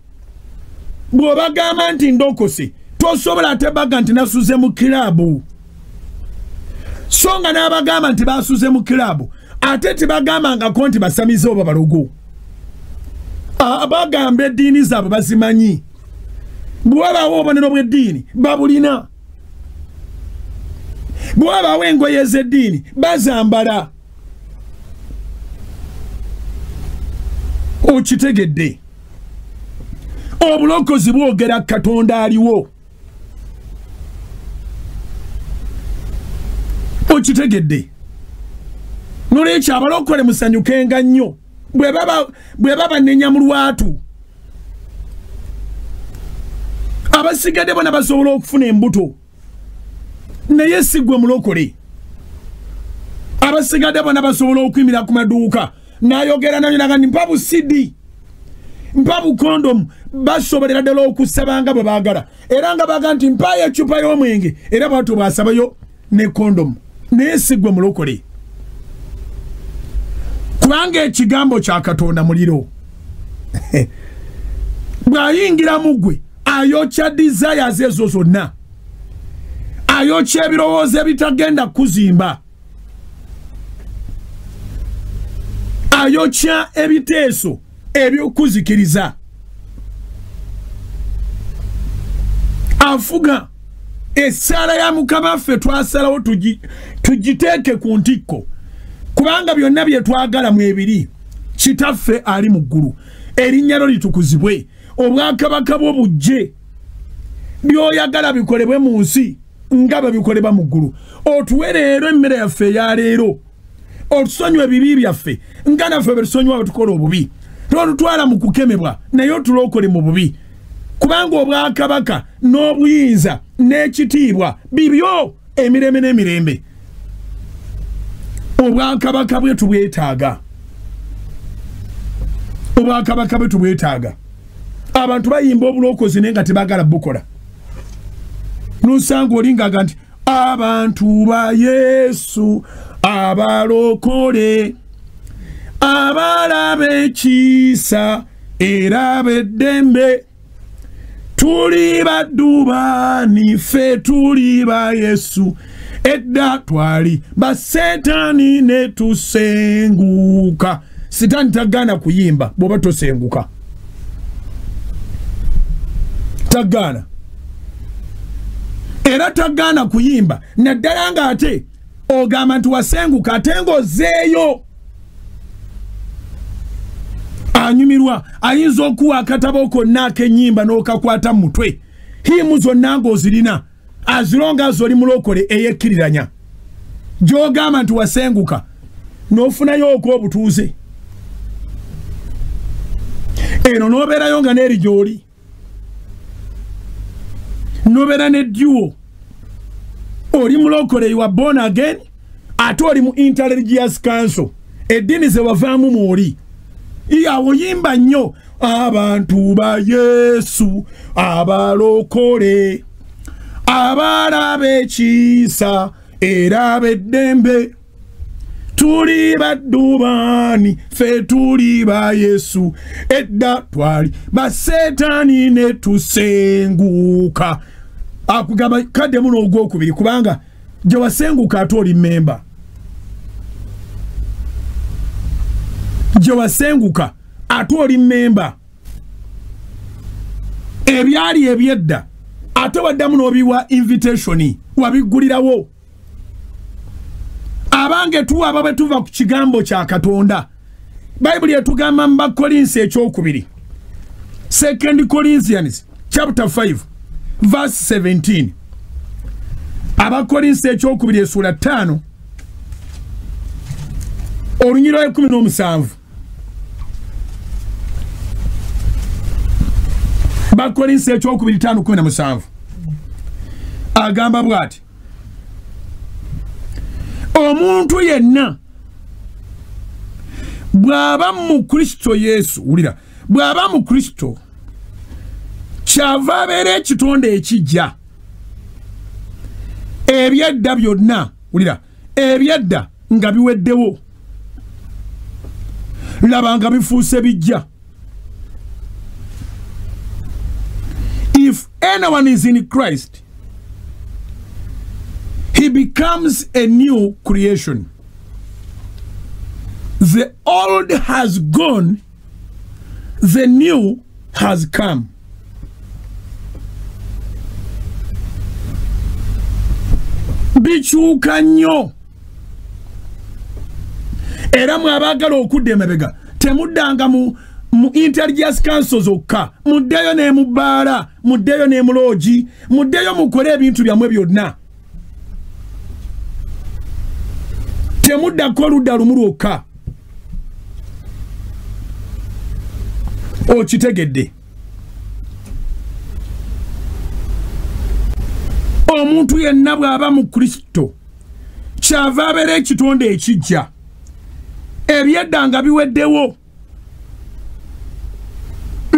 bw'obagamba nti ndokose tosobola ate baga nti nasuze mu kilabu so nga n'abagamba nti basuze mu kilabu ate tebagambangako nti basamize oba balogo abagamba eddiini zaabwe bazimanyi bw'wabaawo obubonero bw'eddiini babulina bw'wabaawo engoye ez'eddiini bazambala okitegedde obulokozi bwogera Katonda aliwo okitegedde nolwekyo abalokole musanyukenga nnyo bwe baba nenya mu lwatu abasigadde bona basobola okufuna embuto naye si gwe mulokole abasigadde bona basobola okuyimira ku maduuka n'ayogera nayo naga ndi mpabu sidi mpabu kondom basobolera ddala okusabanga bwe baagala era nga baga nti mpayo ecupa y'omwenge era bwatu bwasabayo ne kondom naye si gwe mulokole kubanga ekigambo kya Katonda muliro bw'ayingira mu ggwe ayokya desires ezo zonna ayokya ebirowoozo ebitagenda kuzimba ayokya ebiteeso ebyokuzikiriza afuga essaala ya Mukama ffe twasalawo tugiteeke ku ntikko kubanga byonna bye twagala mu ebiri kitaffe ali mu ggulu erinnya lyo litukuzibwe obwakabaka bwo bujje byoyagala bikolebwe mu nsi nga bwe bikolebwa mu ggulu otuwe leero emmere yaffe eya leero otusonyiwe ebibi byaffe nga naffe bwe tusonyiwa batukola obubi tolutwala mu kukemebwa naye otulokole mu bubi kubanga obwakabaka n'obuyinza n'ekitiibwa bibyo emirembe n'emirembe obwakabaka bwe tubwetaaga obwakabaka bwe tubwetaaga abantu bayimba obulokozi naye nga tebagala bukola nusanga olingaga nti abantu ba Yesu abalokole abalaba ekiisa era beddembe tuli badubani fe tuli ba Yesu edda twali ba Satani ne tusenguka. Sitani tagana kuyimba boba tosenguka. Tagana. Era tagana kuyimba naddala nga ate ogamba nti wasenguka ate ng'ozzeeyo. Anyumirwa ayinza okuwa akatabo konna ak'ennyimba n'okakwata mu mutwe. Himu zonna ng'ozirina azironga zoli mulokole eyekkiriranya. Gy'ogamba nti wasenguka n'ofunayo okw'obutuuze. Eno n'obeerayo nga n'eri gy'oli. N'obeera n'eddiwo. Oli mulokole you are born again ate oli mu Interreligious Council. Eddiini ze wavaamu mw'oli. Iyawo yimba nnyo abantu ba Yesu abalokole abalabe ekiisa era beddembe tuli baddubani fe tuli ba Yesu edda twali ba Satani ne tusenguka. Akugamba kadde muno ogwokubiri kubanga gye wasenguka ate oli memba. Gye wasenguka ate oli memba. Ebyali ebyedda ate waddamu n'obiwa invitation wabiggulirawo. Abange tuwa bwe tuva ku kigambo kya Katonda. Bible yatugamba mu Bakolinsi ekyokubiri. 2 Corinthians chapter 5 verse 17. Abakolinsi ekyokubiri essula 5 olunyiriro 17. Bakolinsi ekyokubiri 5:17 agamba bw'ati omuntu yenna bw'aba mu Kristo Yesu ulira bw'aba mu Kristo kyava abeera ekitonde ekijja. Ebyedda byonna ulira ebyedda nga biweddewo laba nga bifuuse bijja. If anyone is in Christ, he becomes a new creation. The old has gone, the new has come. Bichuka nnyo. Era mwabagala okudda emabega temuddanga mu Interreligious Council zokka. Muddeyo ne mubbaala, muddeyo ne mulogi, muddeyo mukole ebintu byammwe byonna. Temuddako ludda lumu lwokka. Okitegedde. Omuntu yenna bw'aba mu Kristo kyava abeera ekitonde ekijja. Ebyedda nga biweddewo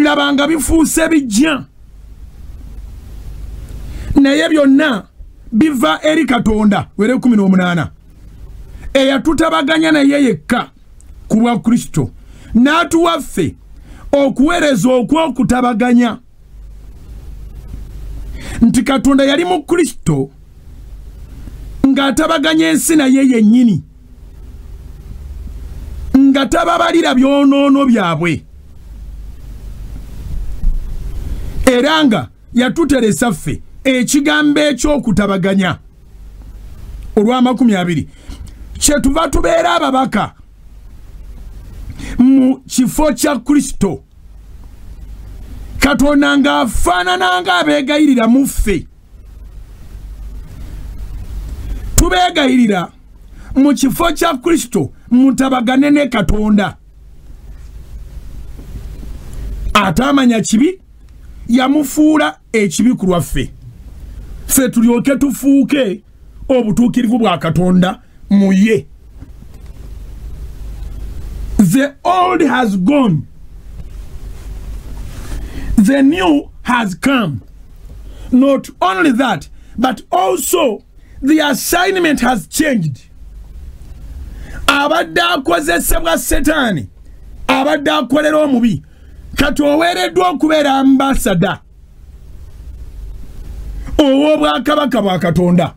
laba nga bifuuse bijja. Naye byonna biva eri Katonda. Were 18 eyatutabaganya naye yekka ku lwa Kristo n'atuwa ffe okuweereza okw'okutabaganya. Nti Katonda yali mu Kristo ng'atabaganya ensi naye yennyini, nga tababalira byonoono byabwe, era nga yatuteresa ffe ekigambo eky'okutabaganya. Olwa 20 kyetuva tubeera ababaka mu kifo kya Kristo. Katonda ng'afaanana ng'abeegayirira mu ffe. Tubeegayirira mu kifo kya Kristo mutabagane ne Katonda. Atamanya kibi yamufuula ekibi ku lwaffe, ffe tulyoke tufuuke obutuukirivu bwa Katonda mu ye. The old has gone, the new has come. Not only that, but also the assignment has changed. Abadde akozesebwa Setaani, abadde akolera omubi, kati oweereddwa okubeera ambassador. ow'obwakabaka bwa Katonda.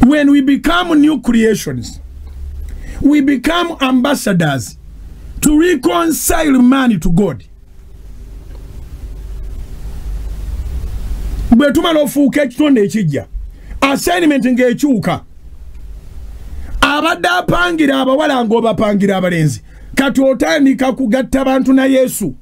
When we become new creations, we become ambassadors to reconcile man to God. Bwe tumala ofuuka ekitonde ekijja, assignment ng'ekyuka, abadde apangira abawala ng'obapangira abalenzi, kati otandika kugatta abantu na Yesu.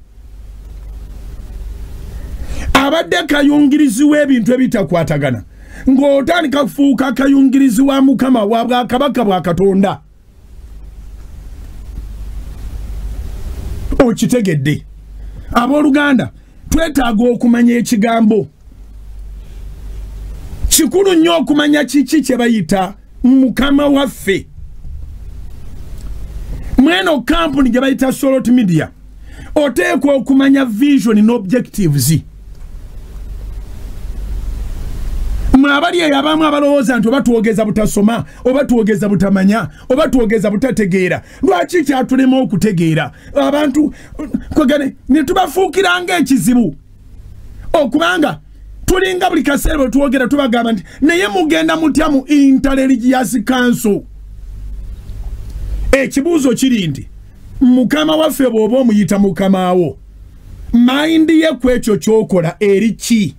Abadde kayungirizi w'ebintu ebitakwatagana, ng'otandika kufuuka kayungirizi wa Mukama wa Bwakabaka bwa Katonda. Okitegedde. Abooluganda, twetaaga okumanya ekigambo. Kikulu nnyo okumanya kiki kye bayita Mukama waffe. Mweno kampuni gye bayita Solot Media, oteekwa okumanya vision n'objectives. Mwabali abamu abalowooza nti oba tuwogeza butasoma, oba tuwogeza butamanya, oba tuwogeza butategeera. Lwaki kyatulema okutegeera? Abantu kwegane ne tubafuukiranga ekizibu. Okubanga tulinga buli kaseera bwe tuwogera tubagamba nti naye mugenda mutya mu Interreligious Council. Ekibuuzo kiri nti Mukama waffe bw'oba omuyita Mukama wo, mayindi ye ku ekyo ky'okola eri ki?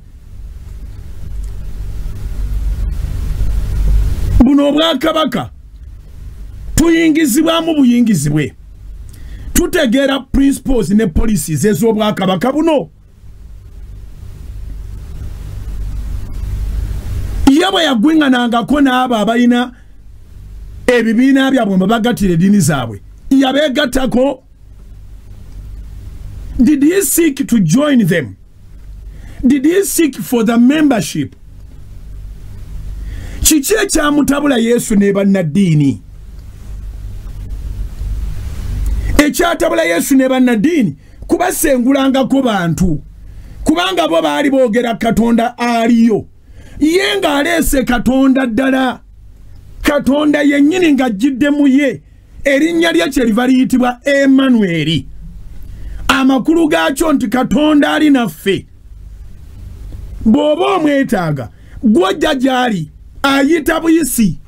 Buno Obwakabaka tuyingizibwamu buyingizibwe. Tutegeera principles ne policies ez'Obwakabaka buno. Ye bwe yagwinganangako n'abo abalina ebibiina byabwe mwe bagatira eddiini zaabwe, yabeegattako. Did he seek to join them? Did he seek for the membership? Kiki ekyamutabula Yesu ne bannaddiini? Ekyatabula Yesu ne bannaddiini kubasengulangako bantu, kubanga bo baali boogera Katonda aliyo. Ye ng'aleese Katonda ddala, Katonda yennyini ng'ajjidde mu ye, erinnya lye kyeriva liyitibwa Emmanuel. Amakulu gaakyo nti Katonda ali naffe. Bw'oba omwetaaga, gw'ojja gy'ali ayita buyisi,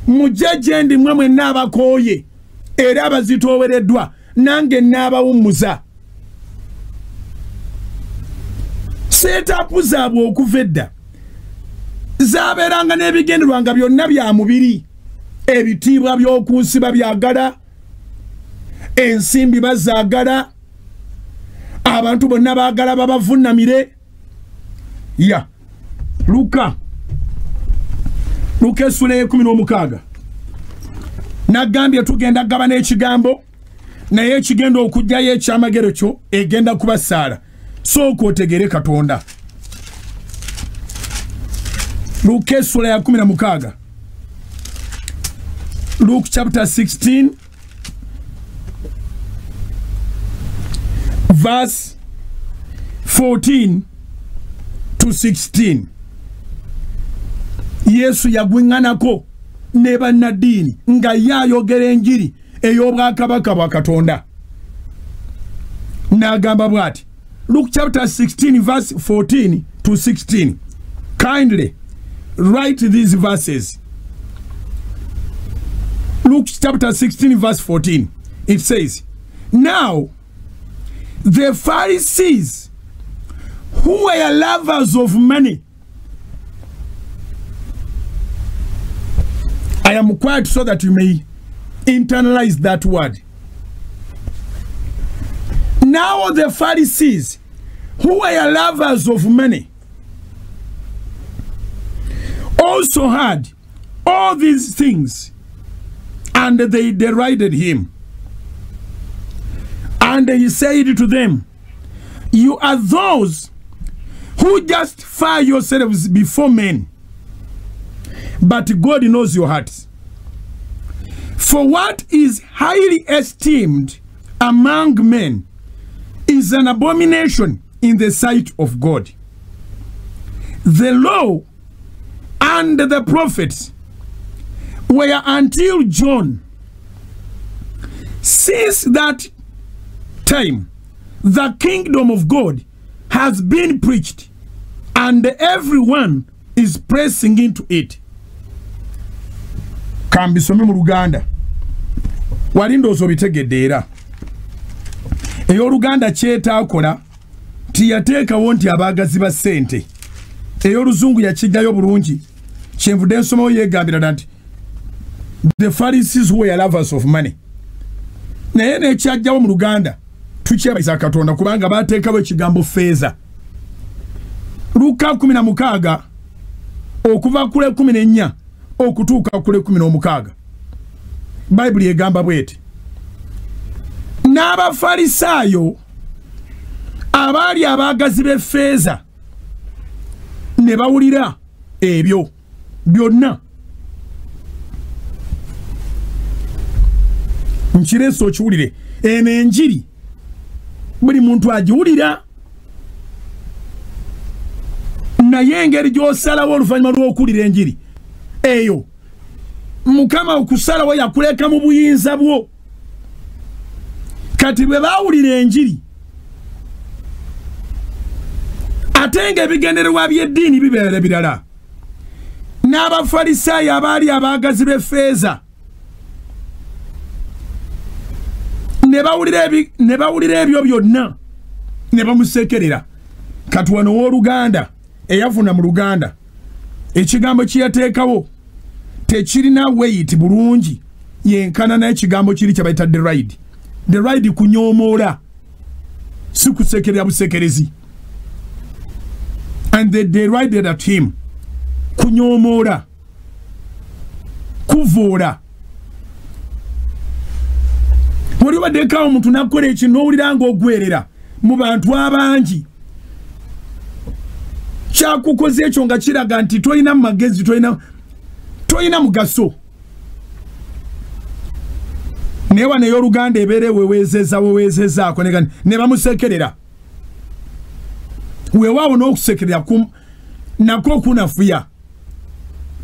mujje gye ndi mmwe mwenna abakooye era abazitoowereddwa, nange nnaabawummuza. Seetapu zaabwe okuva edda zaabeeranga n'ebigenderwanga byonna bya mubiri. Ebitiibwa by'okunsi babyagala, ensimbi bazaagala, abantu bonna baagala babavunnamire. Ya Luka essula y'e16 n'agambye tugenda gaba n'ekigambo, naye ekigenda okujjayo ekyamagero kyo egenda kubasaala, sooka otegere Katonda. Luka essula ya 16, Luke chapter 16 verse 14 to 16. Yesu yagwinganako ne bannaddiini nga yayogera enjiri ey'Obwakabaka bwa Katonda. N'agamba bw'ati, Luke chapter 16 verse 14 to 16. Kindly write these verses. Luke chapter 16 verse 14. It says, now the Pharisees, who were lovers of money. I am quiet so that you may internalize that word. Now the Pharisees, who were lovers of money, also had all these things, and they derided him. And he said to them, you are those who justify yourselves before men, but God knows your hearts. For what is highly esteemed among men is an abomination in the sight of God. The law and the prophets were until John. Since that time, the kingdom of God has been preached and everyone is pressing into it. Kambisome mu Luganda. Walindozo bitegedde era. Eyo Luganda kyeta akola tiyateeka wonti abagazi ba ssente. Eyo Luzungu yakijjayo bulungi. Kyenvudde nsomawo yeegambira nti the Pharisees were lovers of money. Naye nekyajjawo mu Luganda tukyebaza Katonda kubanga bateekawo ekigambo feeza. Luka 16 okuva kule 14 okutuuka kule 16. Bible egamba bweti. N'Abafalisaayo abaali abagazi b'effeeza ne bawulira ebyo byonna. Nkireso okiwulire eno enjiri buli muntu agiwulira naye engeri gy'osalawo oluvannyuma lw'okuwulira enjiri eyo Mukama okusalawo yakuleka mu buyinza bwo. Kati bwe baawulira enjiri ate ng'ebigendererwa by'eddiini bibeera birala. N'Abafalisaayo abaali abagazi b'effeeza ne bawulira ebyo byonna ne bamusekerera. Kati wano w'Oluganda eyafuna mu Luganda ekigambo kye yateekawo tekirina weight bulungi yenkana n'ekigambo kiri kye bayita deride. Deride kunyoomoola si kusekerera busekerezi. And they derided at him. Kunyoomoola kuvoola. Wali waddeekawo omuntu nakola ekintu n'owulira ng'ogwerera mu bantu abangi. Kyakukoze ekyo nga kiraga nti tolina magezi, tolina mugaso. Newa neyo Luganda ebeere weweezezaako ne bamusekerera. Weewaawo n'okusekerera nako kunafuya.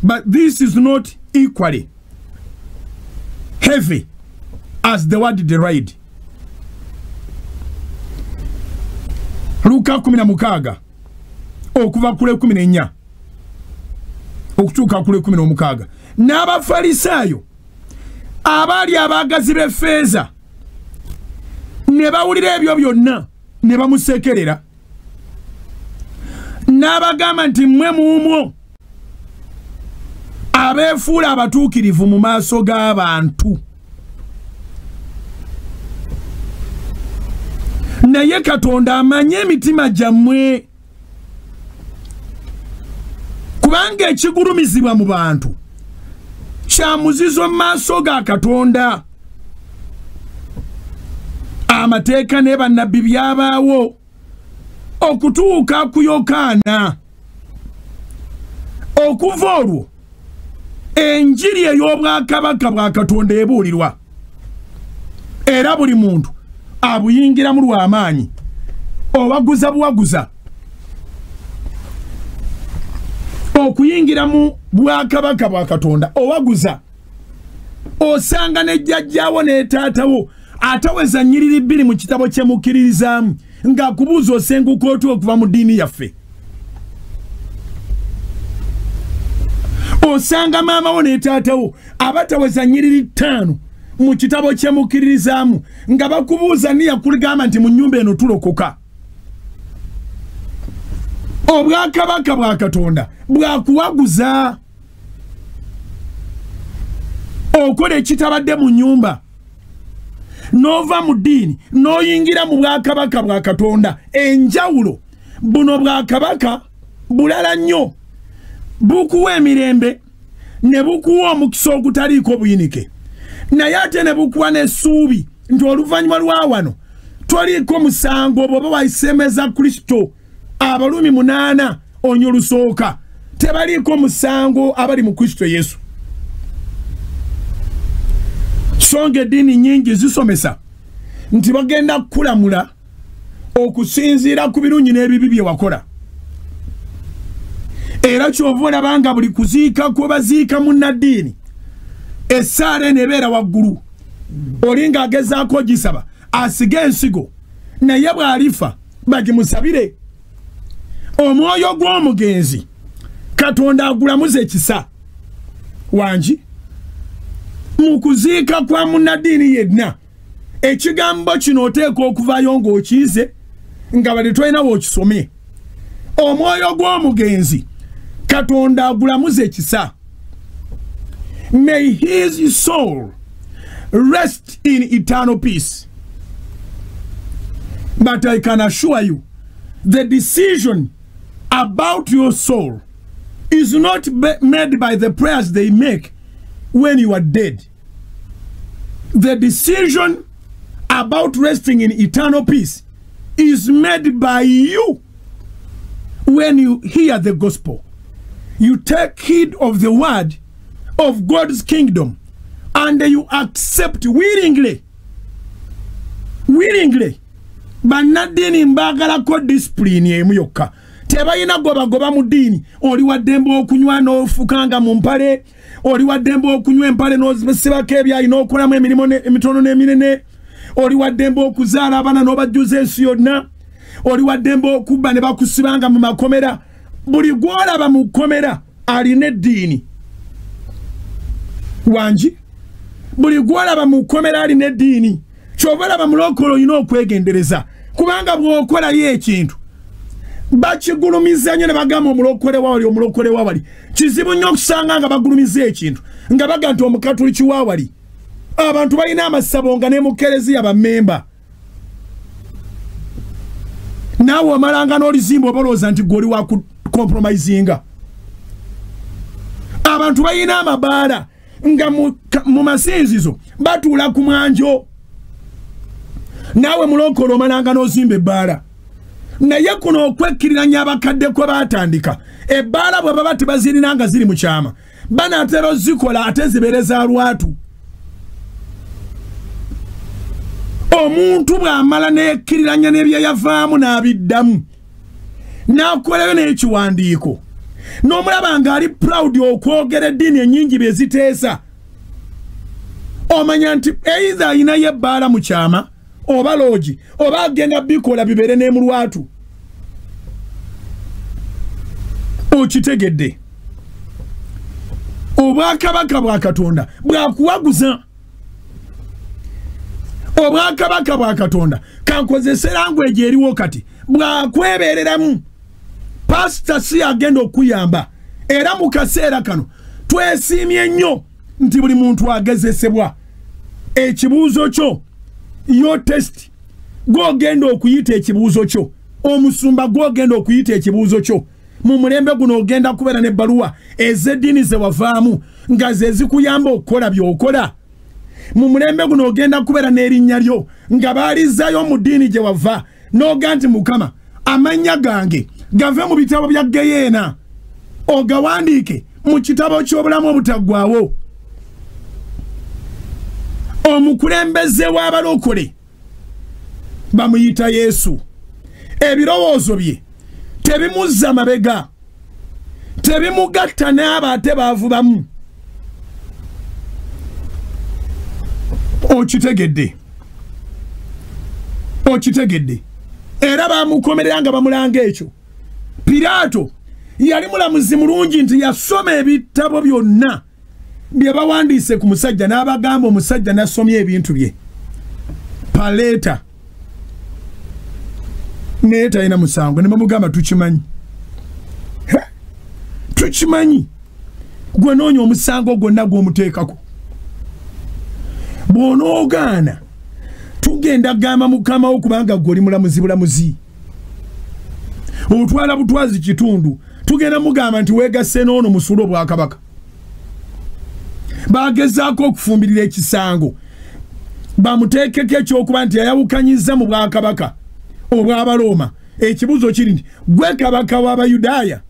But this is not equally heavy as the word deride. Luka 16 okuva kule 14 okutuuka kule 16. N'Abafalisaayo abaali abagazi b'effeeza ne bawulira ebyo byonna ne bamusekerera. N'abagamba nti mmwe muumwo abeefuula abatuukirivu mu maaso g'abantu. Naye Katonda amanye emitima gyammwe. Kubanga ekigulumizibwa mu bantu kya muzizo mu maaso ga Katonda. Amateeka ne bannabbi byabaawo okutuuka ku Yokaana. Okuva olwo enjiri ey'obwakabaka bwa Katonda ebuulirwa. Era buli muntu abuyingiramu lw'amaanyi. Owaguza buwaguza. Okuyingira mu bwakabaka bwa Katonda owaguza. Osanga ne jjajjaawo ne taatawo ataweza nnyiriri 2 mu kitabo kye mukkiririzaamu ng'akubuuza osenguka otya okuva mu ddiini yaffe. Osanga maamawo ne taatawo abataweza nnyiriri 5 mu kitabo kye mukkiririzaamu nga bakubuuza niya kuligamba nti mu nnyumba eno tulokoka. Obwakabaka bwa Katonda bwakuwaguza. Okola ekitabadde mu nnyumba n'ova mu ddiini n'oyingira mu bwakabaka bwa Katonda. Enjawulo buno bwakabaka bulala nnyo. Bukuwa emirembe ne bukuwa omukisa ogutaliiko buyinike. Naye ate ne bukuwa n'essuubi nti oluvannyuma lwa wano toliiko musango bw'oba wayisemeza Kristo. Abalumi 8 onyo lusooka tebaliiko musango abali mu Kristo Yesu. Songa eddiini nyingi zisomesa nti bagenda kukulamula okusinziira ku birungi n'ebibi bye wakola. Era kyova olabanga buli kuziika kwe baziika munnaddiini essaala nebeera waggulu. Oli ng'agezaako gisaba asige ensigo naye bw'alifa bagimusabire omwoyo gw'omugenzi Katonda agulamuze ekisa wanji mukuziika kwa munadini yenna ekigambo kino oteeka okuvayo ng'okize nga bali twalina w'okisomye omwoyo gw'omugenzi Katonda agulamuze ekisa. May his soul rest in eternal peace. But I can assure you, the decision about your soul is not made by the prayers they make when you are dead. The decision about resting in eternal peace is made by you when you hear the gospel. You take heed of the word of God's kingdom and you accept willingly. Banadini mbagala ko discipline emu yokka. Tebayina goba mu dini. Oli waddembe okunywa n'ofukanga mu mpale. Oli waddembe okunywa empale n'ozibasibako ebyayi n'okolamu emirimu emitono n'eminene. Oli waddembe okuzaala abaana n'obajjuza ensi yonna. Oli waddembe okubba ne bakusibanga mu makomera. Buli gwolaba mu komera alina eddiini. Wanji buli gwolaba mu komera alina eddiini. Kyobalaba mulokolo olina okwegendereza kubanga bw'okolayo ekintu bakigulumiza nnyo ne bagamba omulokole waawali kizibu nnyo okusanga nga bagulumiza ekintu nga baga nti omukatuliki waawali abantu balina amasabo nga ne mu kereziya bammemba naawe omalanga n'olizimba obalowooza nti gw'oli wa compromisinga abantu balina amabaala nga mu masinzizo batuula ku mwanjo nawe mulokolo omalanga n'ozimba ebbaala naye kuno okwekkirirannya abakadde kwe baatandika ebbaala bwe baba tebazirina nga ziri mu kyama banaatera ozikola ate zibeere za lwatu. Omuntu bw'amala neekkiriranya n'ebyeyavaamu n'abiddamu n'akolayo n'ekiwandiiko n'omulaba ng'ali proud okwogera eddiini ennyingi bye ziteesa omanya nti either ayinayo ebbaala mu kyama oba loogi oba agenda bikola bibeere ne mu lwatu. Okitegedde obwakabaka bwa Katonda bwakuwaguza obwakabaka bwa Katonda kankozese language eriwo kati bwakwebereramu pastor si agenda okuyamba era mu kaseera kano twesiimye nnyo nti buli muntu agezesebwa ekibuuzo kyo yo test gwogenda okuyita ekibuuzo kyo omusumba gwogenda okuyita ekibuuzo kyo mu mulembe guno ogenda kubeera n'ebbaluwa ez'eddiini ze wavaamu nga ze zikuyamba okukola by'okola. Mu mulembe guno ogenda kubeera n'erinnya lyo nga baalizzayo mu ddiini gye wava n'oga nti Mukama amannya gange gave mu bitabo bya Geyeena ogawandiike mu kitabo ky'obulamu obutaggwaawo. Omukulembeze w'abalokole bamuyita Yesu. Ebirowoozo bye tebimuzza mabega, tebimugatta n'abo ate baavubamu. Okitegedde era bamukomerera nga bamulanga ekyo. Piraato yali mulamuzi mulungi nti yasoma ebitabo byonna bye bawandiise ku musajja n'abagamba omusajja nasomye ebintu bye. Paleeta naye talina musango ne bamugamba tukimanyi gwe noonya omusango gwonna gw'omuteekako. Bw'onoogaana tugenda gamba Mukama wo kubanga gw'oli bulamuzi otwala butwazi kitundu tugenda mugamba nti weegasse n'ono musulo bwa kabaka. Bagezaako okufumbirira ekisango bamuteekeko ekyokuba nti yayawukanyiza mu bwakabaka obw'Abaroma. Ekibuuzo kiri nti gwe kabaka w'Abayudaaya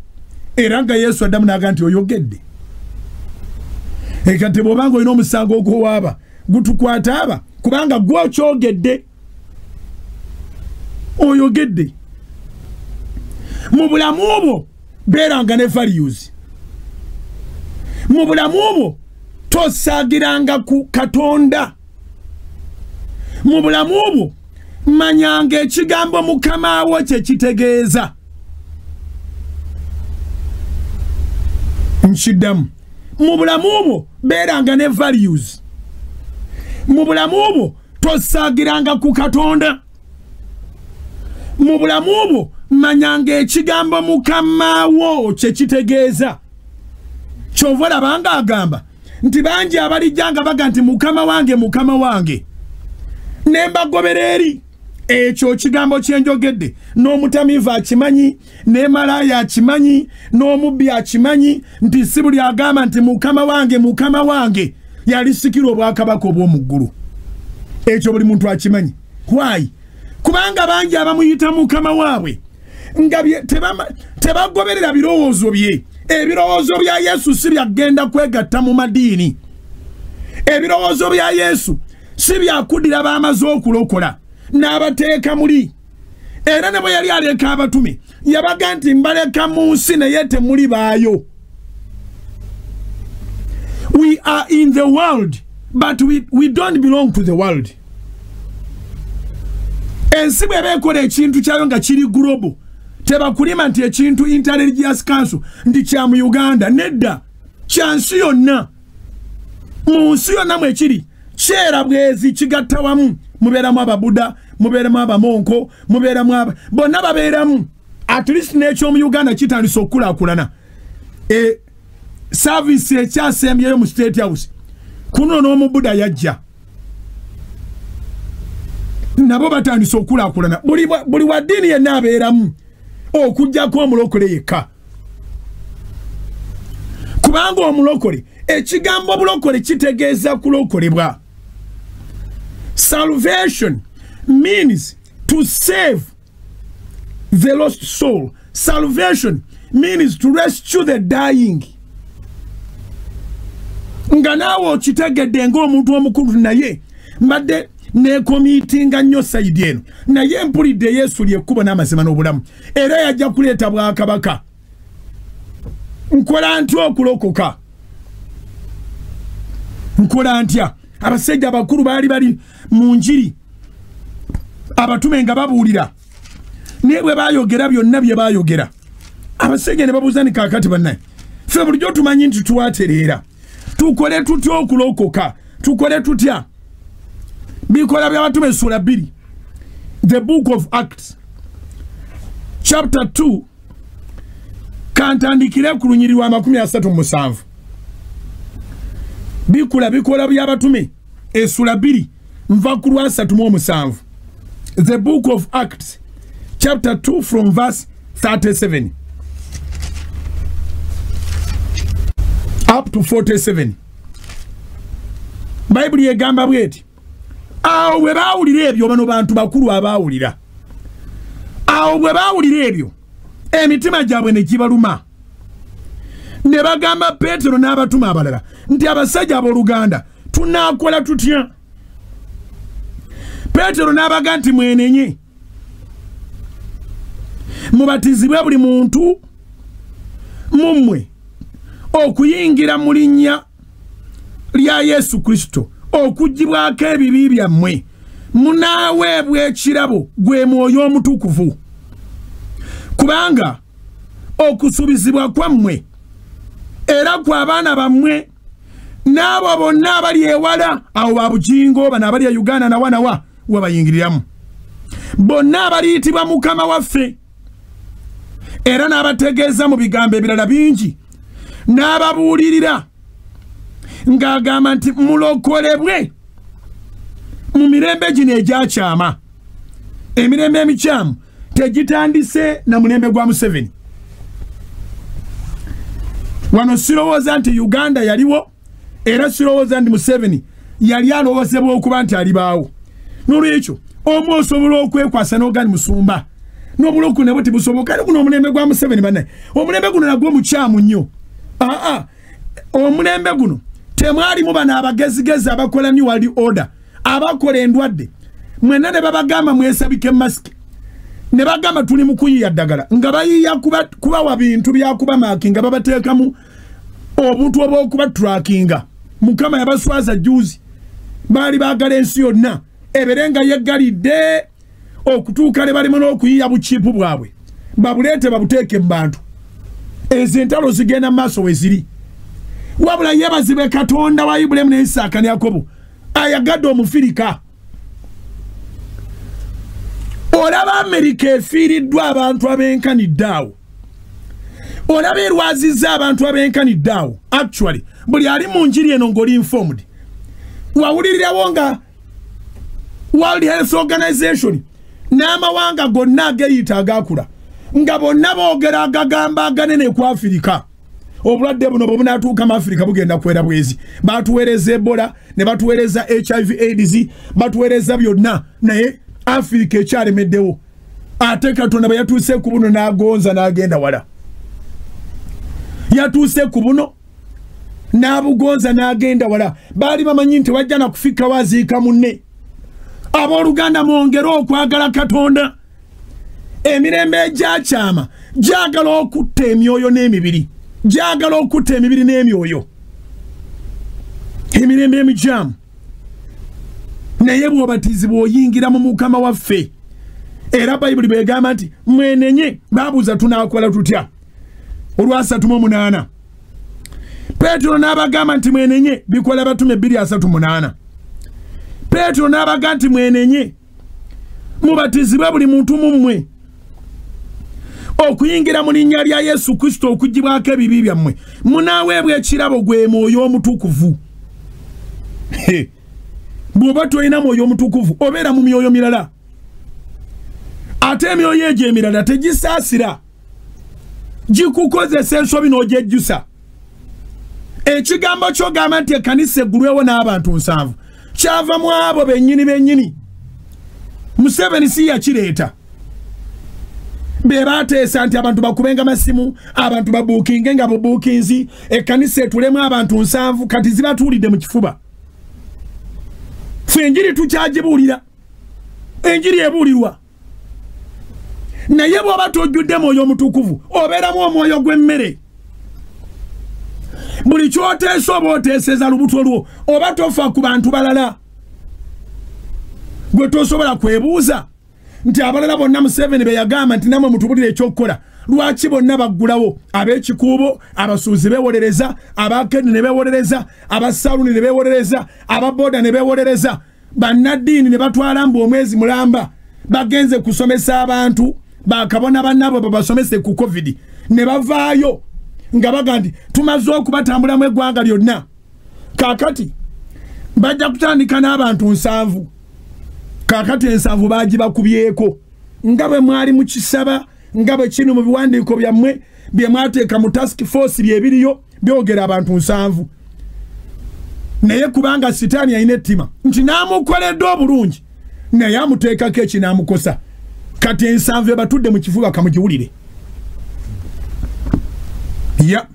era nga Yesu addamu n'agamba nti oyogedde. Ekati bw'obanga olina omusango ogw'owaaba gutukwata aba kubanga gw'okyogedde oyogedde. Mu bulamu obwo beeranga ne values. Mu bulamu obwo tosaagiranga ku Katonda. Mu bulamu obwo manyanga ekigambo Mukama wo kye kitegeeza. nchiddamu mu bulamu bwo beeranga ne values mu bulamu bwo tosaagiranga ku Katonda mu bulamu bwo manyanga ekigambo Mukama wo kye kitegeeza kyova olabanga agamba nti bangi abalijjanga baga nti Mukama wange ne mbagobera eri ekyo kigambo kyenjogedde n'omutamiivu akimanyi ne malaya akimanyi n'omubbi akimanyi nti si buli agamba nti Mukama wange yalisikira obwakabaka obw'omu ggulu ekyo buli muntu akimanyi why kubanga bangi abamuyita Mukama waabwe nga tebagoberera birowoozo bye ebirowoozo bya Yesu si byagenda kwegatta mu madiini ebirowoozo bya Yesu si byakudira bamaze okulokola n'abateeka muli era ne bwe yali aleka abatume yabaga nti mbaleka mu nsi naye temuli baayo. We are in the world but we don't belong to the world. Ensi bw'eba ekola ekintu kyayo nga kiri global tebakulima nti ekintu Intelligence Council ndi kya mu Uganda nedda kya nsi yonna mu nsi yonna mwekiri kyera bwezi kigatta wamu mubeeramu ababuda mubeeramu abamonko mubeeramu bonna babeeramu at least n'ekyo mu Uganda kitandise okukulaakulana service ekyasembyeyo mu State House kuno n'omubuda yajja nabo batandise okukulaakulana buli wa ddiini yenna abeeramu okujjako omulokole yekka kubanga omulokole ekigambo bulokole kitegeeza kulokolebwa. Salvation means to save the lost soul. Salvation means to rescue the dying. Nga naawe okitegedde ng'omuntu omukulu naye mbadde nekomitinga nnyo sayidi eno naye mpulidde Yesu lyekkubo n'amazima n'obulamu era yajja kuleeta bwakabaka. Nkola ntya okulokoka? Nkola ntya? Abasajja abakulu bali mu njiri abatume nga babuulira naye bwe baayogera byonna bye baayogera abasajja ne babuuza ni kaakati bannaye ffe bulijjo tumanyi nti tuwatereera tukole tutya okulokoka tukole tutya? Bikola by'abatume sura 2 the book of Acts chapter 2 kantandikire ku lunyiri lwa 37 bikola by'abatume esura 2 nva ku lwa 37 the book of Acts chapter 2 from verse 37 up to 47 Bible yegamba bweti awo bwe baawulira ebyo bano bantu bakulu abaawulira awo bwe baawulira ebyo emitima gyabwe ne gibaluma ne bagamba Petero n'abatuma abalala nti abasajja abooluganda tunaakola tutya? Petero n'abaga nti mwenenye mubatizibwe buli muntu mummwe okuyingira mu linnya lya Yesu Kristo okugibwako ebibi byammwe munaaweebwa ekirabo gwe Mwoyo Omutukuvu kubanga okusuubizibwa kwammwe era kw'abaana bammwe n'abo bonna abali ewala awo babugingo bano abali e Uganda nawanawa wabayingiriramu bonna abaliyitibwa Mukama waffe era n'abategeeza mu bigambo ebirala bingi n'ababuulirira ng'agamba nti mulokolebwe mu mirembe gino egyakyama. Emirembe emikyamu tegitandise na mulembe gwa Museveni. Wano sirowooza nti Uganda yaliwo era sirowooza nti Museveni yali alowoozebwa okuba nti alibaawo. N'olwekyo omu osobola okwekwasa n'ogani musumba n'obuloku ne buti busoboka ne guno omulembe gwa Museveni bannaye omulembe guno nagwo mukyamu nnyo. Omulembe guno temwalimu bano abagezigezi abakola New World Order abakola endwadde mwena ne babagamba mwesabike masiki ne bagamba tuli mu kuyiya ddagala nga bayiya kubawa bintu byakuba makinga babateekamu obuntu obw'okuba trackinga. Mukama yabaswaza juzi baali baagala ensi yonna eberenga yeggalidde okutuuka ne balimu n'okuyiya bukiipu bwabwe babuleete babuteeke mu bantu. Ezo entalo zigenda mu maaso we ziri. wabula yebazibe Katonda wa Ibulayimu ne Isaaka ne Yakobo ayagadde omufirika. Olaba Amerika efiiriddwa abantu abenkanidde awo. Olaba erwazizza abantu abenkanidde awo. Actually buli ali mu njiri eno ng'oli informed. Wawulirirawo nga World Health Organization n'amawanga gonna ageyita agakula nga bonna boogera agagamba aganene ku Afirika. Obulwadde buno bwe bunaatuuka mu Afirika bugenda kwera bwezi. Batuweereza Ebola ne batuweereza HIV AIDS batuweereza byonna naye Afirika ekyalemeddewo. Ate Katonda bwe yatuuse ku buno n'agonza n'agenda wala. Yatuuse ku buno n'abugonza n'agenda wala. Baali bamanyi nti wajja na kufika waziika munne. Abooluganda mwongere okwagala Katonda. Emirembe egyakyama gyagala okutta emyoyo n'emibiri. Gyagala okutta emibiri n'emyoyo. Emirembe emikyamu. Naye bw'obatizibwa oyingira mu Mukama waffe. Era Bayibuli bw'egamba nti mwenenye baabuuza tunaakola tutya. Olwasatu mu 8. Petero n'abagamba nti mwenenye Bikola Batume 2:38. Petero n'abagamba nti mwenenye mubatizibwe buli muntu mummwe okuyingira mu linnya lya Yesu Kristo okugibwako ebibi byammwe munaaweebwa ekirabo gwe Mwoyo Omutukuvu. Bw'oba toyina Mwoyo Omutukuvu obeera mu myoyo mirala. Ate emyoyo egyo emirala tegisaasira. Gikukozesa ensobi n'ogyejjusa. Ekigambo ky'ogamba nti ekkanisa eggulwewo n'abantu 7 kyava mu abo bennyini. Museveni si yakireeta. Be baateesa nti abantu bakubenga masimu, abantu babuukinge nga bubuukinzi, ekkanisa etulemu abantu 7 kati zibatuulidde mu kifuba. Ffe enjiri tukyagibuulira. Enjiri ebuulirwa. Naye bw'oba tojjudde Mwoyo Omutukuvu obeeramu omwoyo gw'emmere. Buli kyoteesa oba oteeseza lubuto lwo oba tofa ku bantu balala. Gwe tosobola kwebuuza nti abalala bonna Museveni be yagamba nti namwe mutubulire ekyokukola lwaki bonna baggulawo ab'ekikuubo abasuuzi beewolereza abakeni ne beewolereza abasaluni ne beewolereza ababoda ne beewolereza bannaddiini ne batwala mbu omwezi mulamba bagenze kusomesa abantu bakabona bannabo babasomese ku COVID ne bavaayo nga baga nti tumaze okubatambulamu eggwanga lyonna. Kaakati bajja kutandika n'abantu 7. Kaakati 7 bagibakubyeko nga bwe mwali mu kisaba nga bwe kino mu biwandiiko byammwe bye mwateeka mu task force byebiriyo byogera abantu 7. Naye kubanga sitaani yalina ettima nti naamukoledde obulungi naye amuteekako ekinaamukosa. Kati 7 batudde mu kifuba kamugiwulire. Ya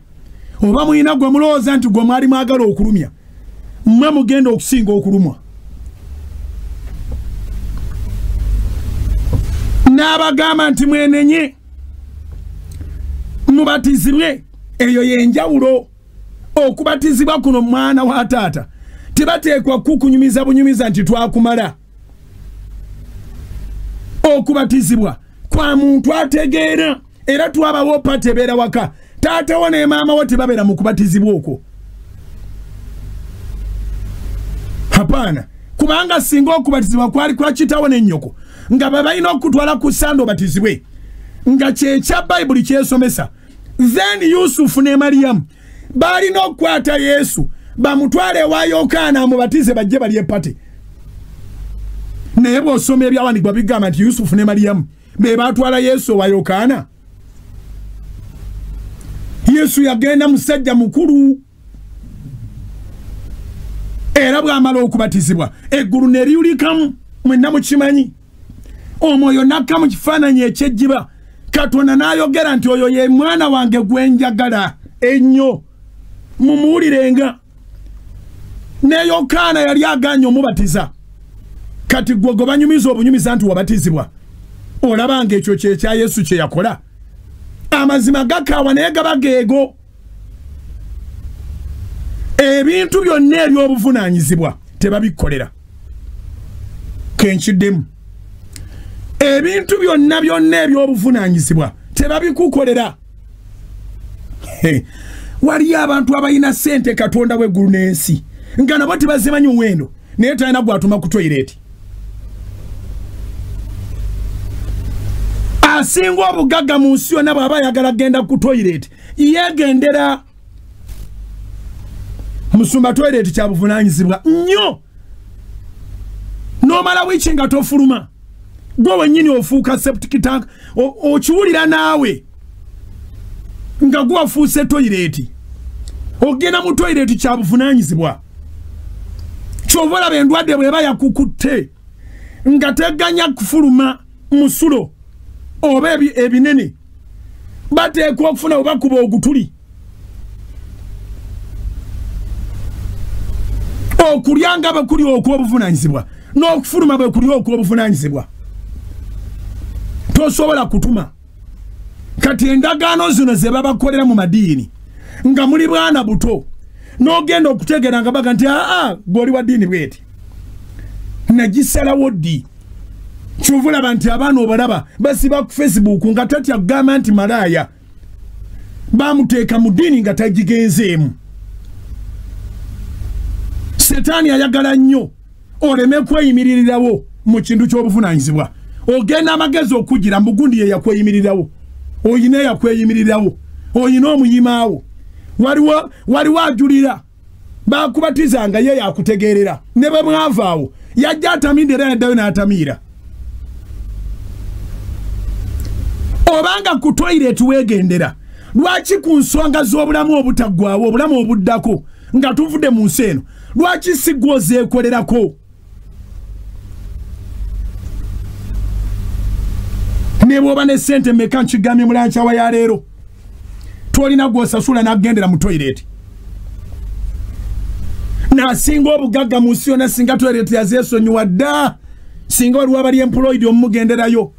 oba muyina gwe mulowooza nti gwe mwali mwagala okulumya mmwe mugenda okusinga okulumwa. N'abagamba nti mwenenye mubatizibwe. Eyo yenjawulo. Okubatizibwa kuno mwana wa taata tebateekwa kukunyumiza bunyumiza nti twakumala. Okubatizibwa kwa muntu ategeera era twabawo patebeera waka taata wo ne maama wo tebabeera mu kubatizibwa okwo. Hapana, kubanga singa okubatizibwa kwali kwa kitawo n'ennyoko nga babalina okutwala ku ssande obatizibwe nga kyekya Bayibuli kyesomesa. Then Yusufu ne Mariyamu balina okukwata Yesu bamutwale ewa Yokaana amubatize bajje bali epate. Naye bw'osoma ebyawandiikibwa bigamba nti Yusufu ne Mariyamu be baatwala Yesu ewa Yokaana. Yesu yagenda musajja mukulu. Era bw'amala okubatizibwa eggulu ne liwulikamu mwenna mukimanyi. Omwoyo n'akka mu kifaananyi eky'ejjiba. Katonda n'ayogera nti oyo ye mwana wange gwe njagala ennyo mumuwulirenga. Ne Yokaana yali agaanye omubatiza. Kati gwe gwe banyumiza obunyumiza nti wabatizibwa. Olabanga ekyo kyekya Yesu kye yakola. Amazima gakaawa naye gaba geego. Ebintu byonna eby'obuvunaanyizibwa tebabikolera. Kenkiddemu. Ebintu byonna eby'obuvunaanyizibwa tebabikukolera. wali abantu abayina sente Katonda w'eggulu n'ensi nga nabo tebazimanyi omuwendo naye talina gw'atuma ku toilet. Asinga obugagga mu nsi yonna bw'aba ayagala genda ku toilet yeegendera. Musumba toilet kya buvunaanyizibwa nnyo. N'omala wiiki nga tofuluma gwe wennyini ofuuka septic tank okiwulira naawe nga gwe wafuuse toilet. Ogenda mu toilet kya buvunaanyizibwa. Kyova olaba endwadde bw'eba yakukutte nga teganya kufuluma musulo oba ebinene bateekwa okufuna obakuba ogutuli. Okulya nga bwe kuli okw'obuvunaanyizibwa n'okufuluma bwe kuli okw'obuvunaanyizibwa. Tosobola kutuma. Kati endagaano zino ze babakolera mu madiini nga muli bwana buto n'ogenda okutegeera nga baga nti gw'oli wa ddiini bweti nagisalawo ddi. Kyova olaba nti abaana obalaba basiba ku Facebook nga tatya kugamba nti malaaya bamuteeka mu ddiini nga tagigenzeemu. Setaani ayagala nnyo oleme kweyimiririrawo mu kintu ky'obuvunaanyizibwa. Ogenda amagezi okugira mugundi ye yakweyimiririrawo, oyina yakweyimiririrawo, oyina omuyimaawo, waliwo ajulira bakubatizanga ye yakutegeerera ne bwe mwavaawo yajja atamidde era yaddayo n'atamiira. Obanga ku toilet weegendera lwaki ku nsonga z'obulamu obutaggwaawo obulamu obuddako nga tuvudde mu nsi eno lwaki si gwe ozeekolerako? Ne bw'oba ne ssente mmeka nkigambye mulancawa ya leero tolina gw'osasula n'agendera mu toilet. N'asinga obugagga mu nsi yonna singa toilet yazeesonyiwa dda singa waliwo abali employed omumugenderayo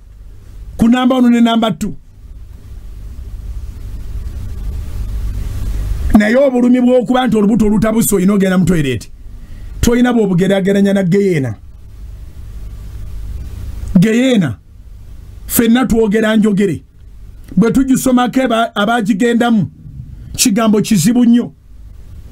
ku namba 1 ne namba 2. Naye obulumi bw'okuba nti olubuto olutabuse olina ogenda mu toilet tolina bw'obugeraageranya na geyeena. Geyeena ffenna twogera njogere bwe tugisomako abaagigendamu kigambo kizibu nnyo.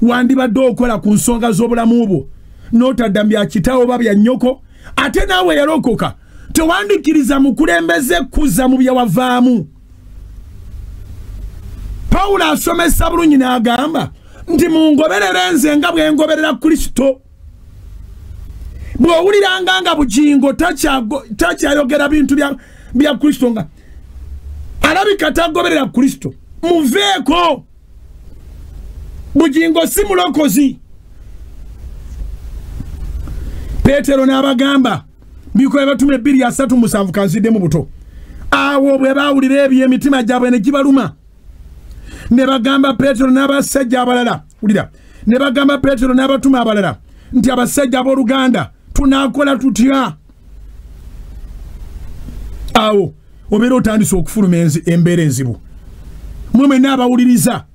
Wandibadde okola ku nsonga z'obulamu bwo n'otadda bya kitaawo oba bya nnyoko ate naawe yalokoka tewandikiriza mukulembeze kuzza mu bye wavaamu. Pawulo asomesa bulungi n'agamba nti mungoberere nze nga bwe ngoberera Kristo. Bw'owuliranga nga bugingo takyayogera bintu bya Kristo nga alabika tagoberera Kristo muveeko. Bugingo si mulokozi. Petero n'abagamba bikoye batume 2:3 kanzidde mu buto awo bwe baawulira ebyo emitima gyabwe ne gibaluma ne bagamba Petero n'abasajja abalala ulira ne bagamba Petero n'abatuma abalala nti abasajja ab'oluganda tunaakola tutya. Awo obeera otandise okufuluma embeera enzibu. Mmwe n'abawuliriza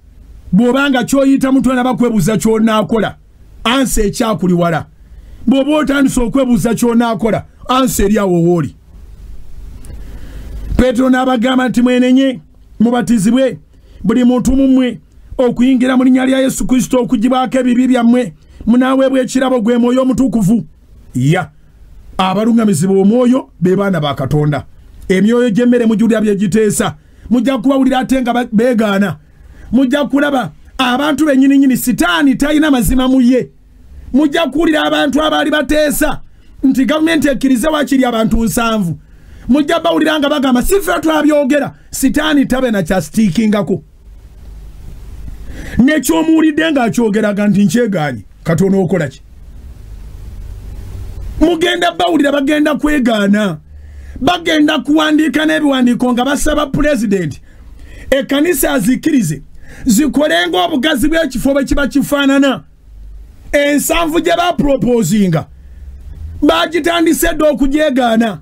bw'obanga kyoyita mutwe n'abakwebuuza ky'onaakola ansi ekyakuliwala. Bw'oba otandise okwebuuza ky'onaakola ansi eri awo wooli. Petero n'abagamba nti mwenenye mubatizibwe buli muntu mumwe okuyingira mu linnya lya Yesu Kristo okugibwako ebibi byammwe munaaweebwa ekirabo gwe Mwoyo Omutukuvu. Abalungamizibwa omwoyo be baana ba Katonda. Emyoyo gy'emmere mujulira bye giteesa. Mujja kubawulira ate nga beegaana. Mujja kulaba abantu bennyini sitaani talina mazima mu ye. Mujja kuwulira abantu abaali bateesa nti gavumenti ekkirize waakiri abantu 7. Mujja bawulira nga bagamba si ffe twabyogera sitaani tabe na kyasitiikingako. Nekyomuwulidde ng'akyogeraga nti nkyegaanye Katonda okola ki? Mugenda bawulira bagenda kwegaana. Bagenda kuwandiika n'ebiwandiiko nga basaba pulezidenti ekkanisa azikirize zikolenga obugazi bw'ekifo bwe kiba kifaanana. Ensanvu gye bapropoozinga bagitandise dda okugyegaana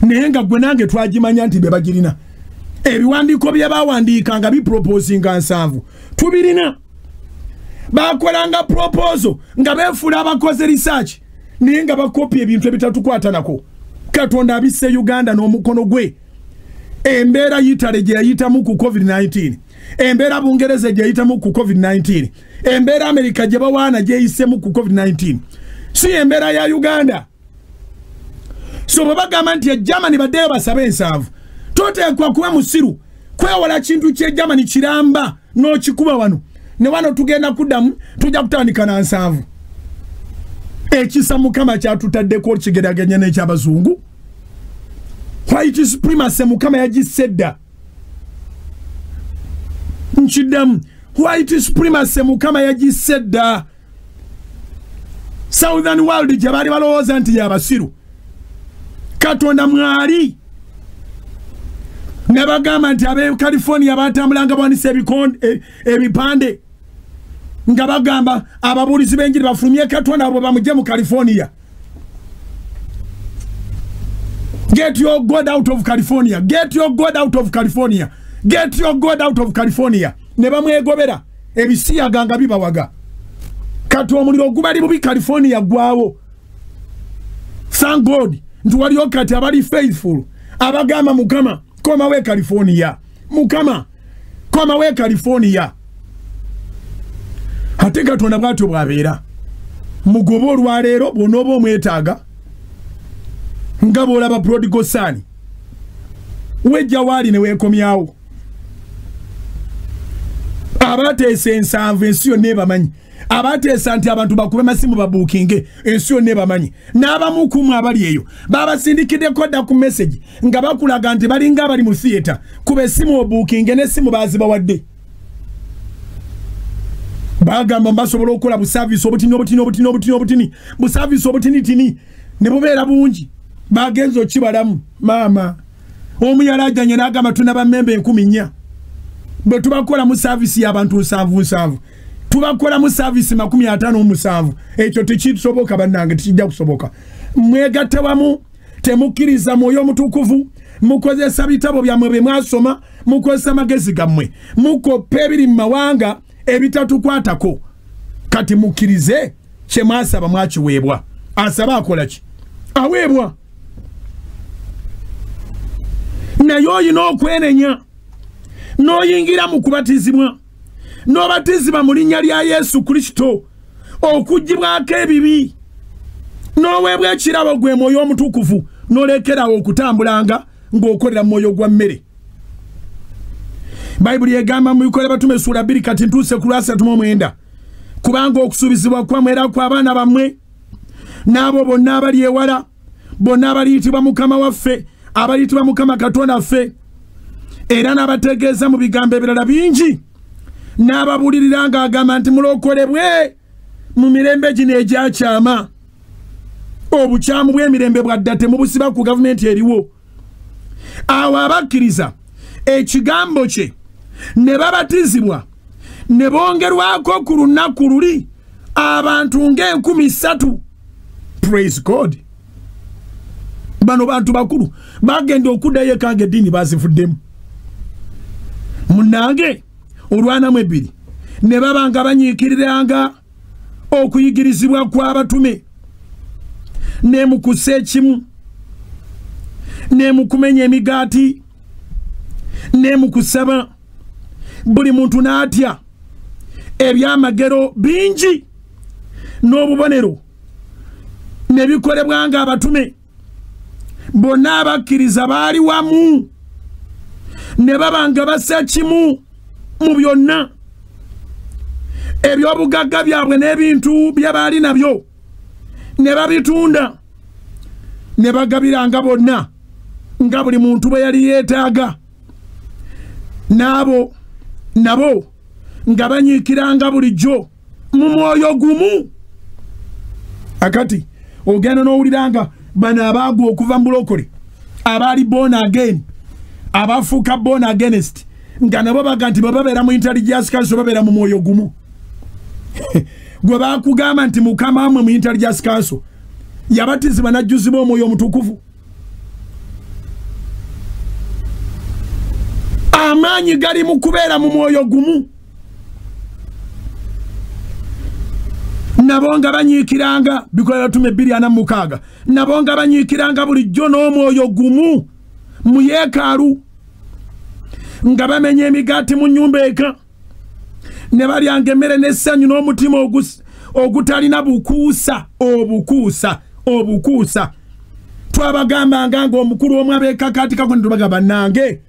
naye nga gwe nange twagimanya nti be bagirina. Ebiwandiiko bye bawandiika nga bipropoozinga nsanvu tubirina. Bakolanga proposal nga beefuula abakoze research naye nga bakopi ebintu ebitatukwata nako. Katonda abisse Uganda n'omukono gwe Embera yitale gye yayitamu ku COVID-19. Embera Bungereza gye yayitamu ku COVID-19. Embera Amerika gye bawaana gye yisemu ku COVID-19. Si embera ya Uganda. So babagamba nti Germany baddeyo basabe ensanvu. Toteekwa kuba musiru. Kwewala kintu kye Germany kiramba n'okikuba wano. Ne wano tugenda kuddamu tujja kutandika na nsanvu. Ekisa Mukama kyatutaddeko kigeraganya n'ekyabazungu. White supremacy Mukama yagisedda. Nchidam white supremacy Mukama yagisedda. Southern world jabali balowooza nti yabasiru. Katonda mwali. Ne bagamba nti abe California batambulanga bwanise ebipande. Nga bagamba ababulizi benjiri bafulumye Katonda abo bamujje mu California. Get your God out of California. Get your God out of California. Get your God out of California. Ne bamwegobera ebisiya ganga bibawaga. Kati omuliro gubali bubi California gwawo. Thank God. Ntu wali okati abali faithful. Abagamba Mukama koma we California. Mukama koma we California. Ate Katonda bwatyo bwabeera. Mugobo olwaleero bonoba omwetaaga. Nga bw'olaba prodigal son. Wejja waali ne weekomyawo. Abateesa ensanvu ensi yonna ebamanyi. Abateesa nti abantu bakube masimu babuukinge ensi yonna ebamanyi. N'abamu kumu abali eyo babasindikideko dda ku message nga bakulaga nti balinga abali mu theatre kuba essimu obuukinge n'essimu baazibawadde. Bagamba basobola okukola busaavisi obutini busaavisi obutinitini ne bubeera bungi. Bagenzo kibalamu mama omuyala ajanye n'agamba tuna bammembe 14 bwe tubakola mu service y'abantu 7 tubakola mu service 57 ekyo tekisoboka bannange tikijja kusoboka. Mwegatte wamu temukkiriza mwoyo mutukuvu mukozesa bitabo byammwe bye mwasoma mukozesa magezi gammwe mukoppe ebiri mu mawanga ebitatukwatako kati mukkirize kye mwasaba mwakiweebwa. Asaba akola ki? Aweebwa. Naye oyina okwenenya n'oyingira mu kubatizibwa n'obatizibwa mu linnya lya Yesu Kristo okuggyibwako ebibi n'oweebwa ekirabo gwe mwoyo omutukuvu n'olekerawo okutambulanga ng'okolera mwoyo gwa mmere. Bayibuli egamba mu Bikola Batume sura 2 kati ntuuse ku 39 kubanga okusuubizibwa kwammwe era kw'abaana bammwe n'abo bonna abali ewala bonna abaliyitibwa Mukama waffe abaliyitibwa Mukama Katonda waffe era n'abategeeza mu bigambo ebirala bingi n'ababuulirira ng'agamba nti mulokolebwe mu mirembe gino egyakyama. Obukyamu bw'emirembe bwadda temubusiba ku gavumenti eriwo. Awo abakkiriza ekigambo kye ne babatizibwa ne bongerwako ku lunaku luli abantu nga3,000. Praise God. Bano bantu bakulu bagenda okuddayo ekange eddiini bazivuddemu. Munnange olwana mu 2 ne babanga banyiikiriranga okuyigirizibwa kw'abatume ne mukusa ekimu ne mukumenya emigaati ne mukusaba buli muntu n'atya ebyamagero bingi n'obubonero ne bikolebwanga abatume bonna abakkiriza baali wamu ne babanga bassa kimu mu byonna ebyobugagga byabwe n'ebintu bye baali nabyo ne babitunda ne bagabiranga bonna nga buli muntu bwe yali yeetaaga nabo nga banyiikiranga bulijjo mu mwoyo gumu. Akati ogenda n'owuliranga bano abaagwa okuva mu bulokole abaali born again abafuuka born against nga nabo baga nti babeera mu intelligence council babeera mu mwoyo gumu. Gwe baakugamba nti Mukama wamwe mu intelligence council yabatizibwa n'ajjuzibwa omwoyo omutukuvu. Amaanyi gali mu kubeera mu mwoyo gumu. Nabo nga banyiikiranga Bikola Batume 2:46 nabo nga banyiikiranga bulijjo n'omwoyo gumu mu yeekaalu nga bamenye emigaati mu nnyumba eka ne balyanga emmere n'essanyu n'omutima ogutalina bukuusa obukuusa twabagambanga ng'omukulu omu abeekakaati kako ne tubagamba nange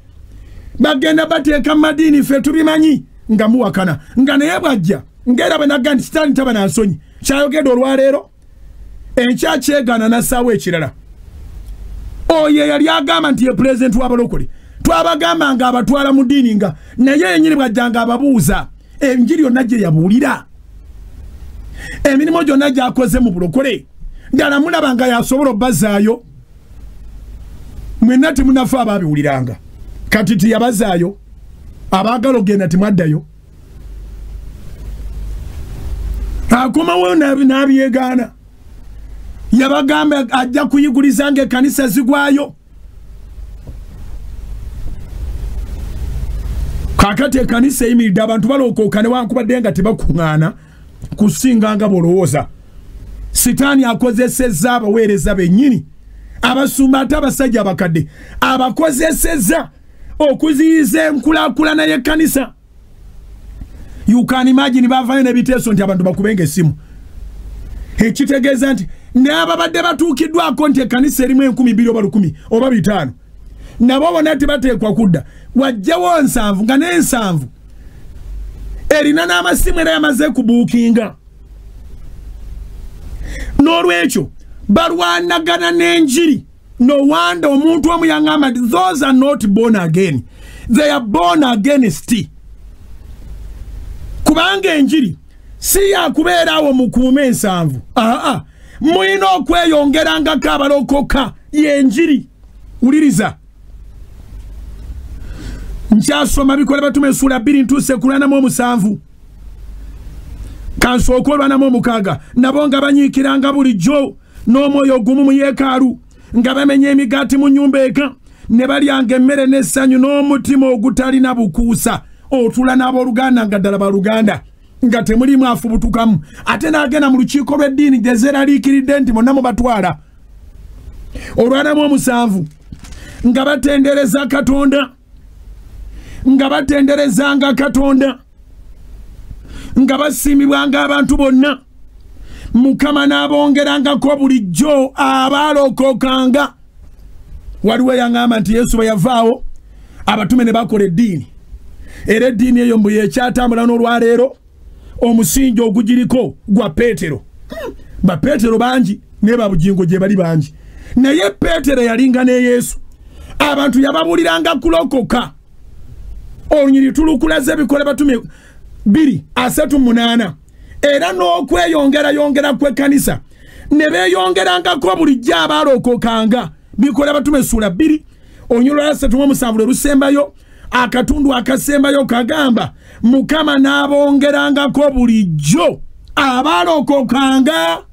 bagenda bateeka mu madiini ffe tubimanyi nga muwakana nga naye bwajja ng'era bwe nagga nti sitaani taba na nsonyi kyayogedde olwaleero enkya kyegana nassaawo ekirala oyo yali agamba nti ye pulezidenti w'abalokole twabagamba nga abatwala mu ddiini nga naye yennyini bwajjanga ababuuza enjiri yonna gye yabuulira emirimu gyonna gy'akoze mu bulokole ddala mulaba nga yasobola obbazaayo mwenna temunafa abaabiwuliranga kati tiyabazaayo abaagala ogenda temwaddayo akomawo n'abyegaana yabagamba ajja kuyiguliza nga ekkanisa zigwayo kakati ekkanisa eyimiridde abantu balokooka newankubadde nga tebakuŋŋaana kusinganga bolowooza sitaani akozesezza abaweereza bennyini abasumba ate abasajja abakadde abakozesezza okuziyiza enkulaakulana y'ekkanisa. You can imagine bavayo n'ebiteeso nti abantu bakubenga essimu ekitegeeza nti n'ababadde batuukiddwako nti ekkanisa erimu 2,000 oba 1,000 oba 5 nabo bonna tebateekwa kudda wajjawo 7 nga n'7 erina n'amasimu era yamaze kubuukinga n'olwekyo balwanagana n'enjiri no wonder omuntu omu yaŋŋamba nti those are not born again, they are born against. Kubanga enjiri si yakubeera awo mukuume 7 mulina okweyongerangako abalokoka yenjiri. Uliriza nkyasoma Bikola Batume essula 2 ntuuse ku 47 kansooka 46 nabo nga banyiikiranga bulijjo n'omwoyo ogumu mu yeekaalu nga bamenya emigaati mu nnyumba eka ne balyanga emmere n'essanyu n'omutima ogutalina bukuusa otula n'abooluganda nga ddala baluganda nga temulimu afubutukamu ate n'agenda mu lukiiko lw'eddiini gye zeeraliikiridde nti bonna mubatwala olwanamu 7 nga batendereza Katonda nga batenderezanga Katonda nga basiimibwanga abantu bonna Mukama n'abongerangako bulijjo abaalokokanga. Waliwo yaŋŋamba nti Yesu bwe yavaawo abatume ne bakola eddiini era eddiini eyo mbu yekyatambula n'olwaleero omusingi ogugiriko gwa Peetero. Bapeetero bangi ne babugingo gye bali bangi naye Peetero yalinga ne Yesu abantu yababuuliranga kulokoka. Olunyiri tulukulaze Bikola Batume 2:38 era n'okweyongera kw'ekkanisa ne beeyongerangako bulijjo abaalokokanga. Bikola Batume essula 2 olunyiri lwa 37 lusembayo akatundu akasembayo kagamba Mukama n'abongerangako bulijjo abaalokokanga.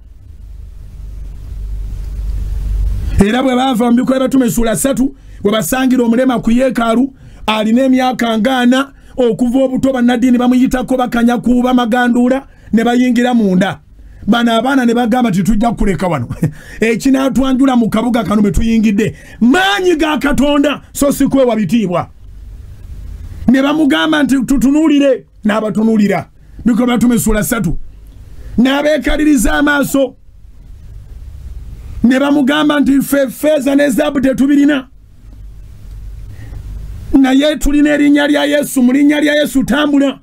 Era bwe baava mu Bikola Batume essula 3 bwe basangira omulema ku yeekaalu alina emyaka 40 okuva obuto bannaddiini bamuyitako bakanya kuuba maganduula ne bayingira munda. Bano abaana ne bagamba nti tujja kuleka wano ekinaatwanjula mu kabuga kano bwe tuyingidde maanyi ga Katonda so si kwewa bitiibwa. Ne bamugamba nti tutunuulire n'abatunuulira. Bikola Batume essula 3 n'abeekaliriza amaaso ne bamugamba nti ffeeza ne zaabu tetubirina naye tulina erinnya lya Yesu, mu linnya lya Yesu tambula.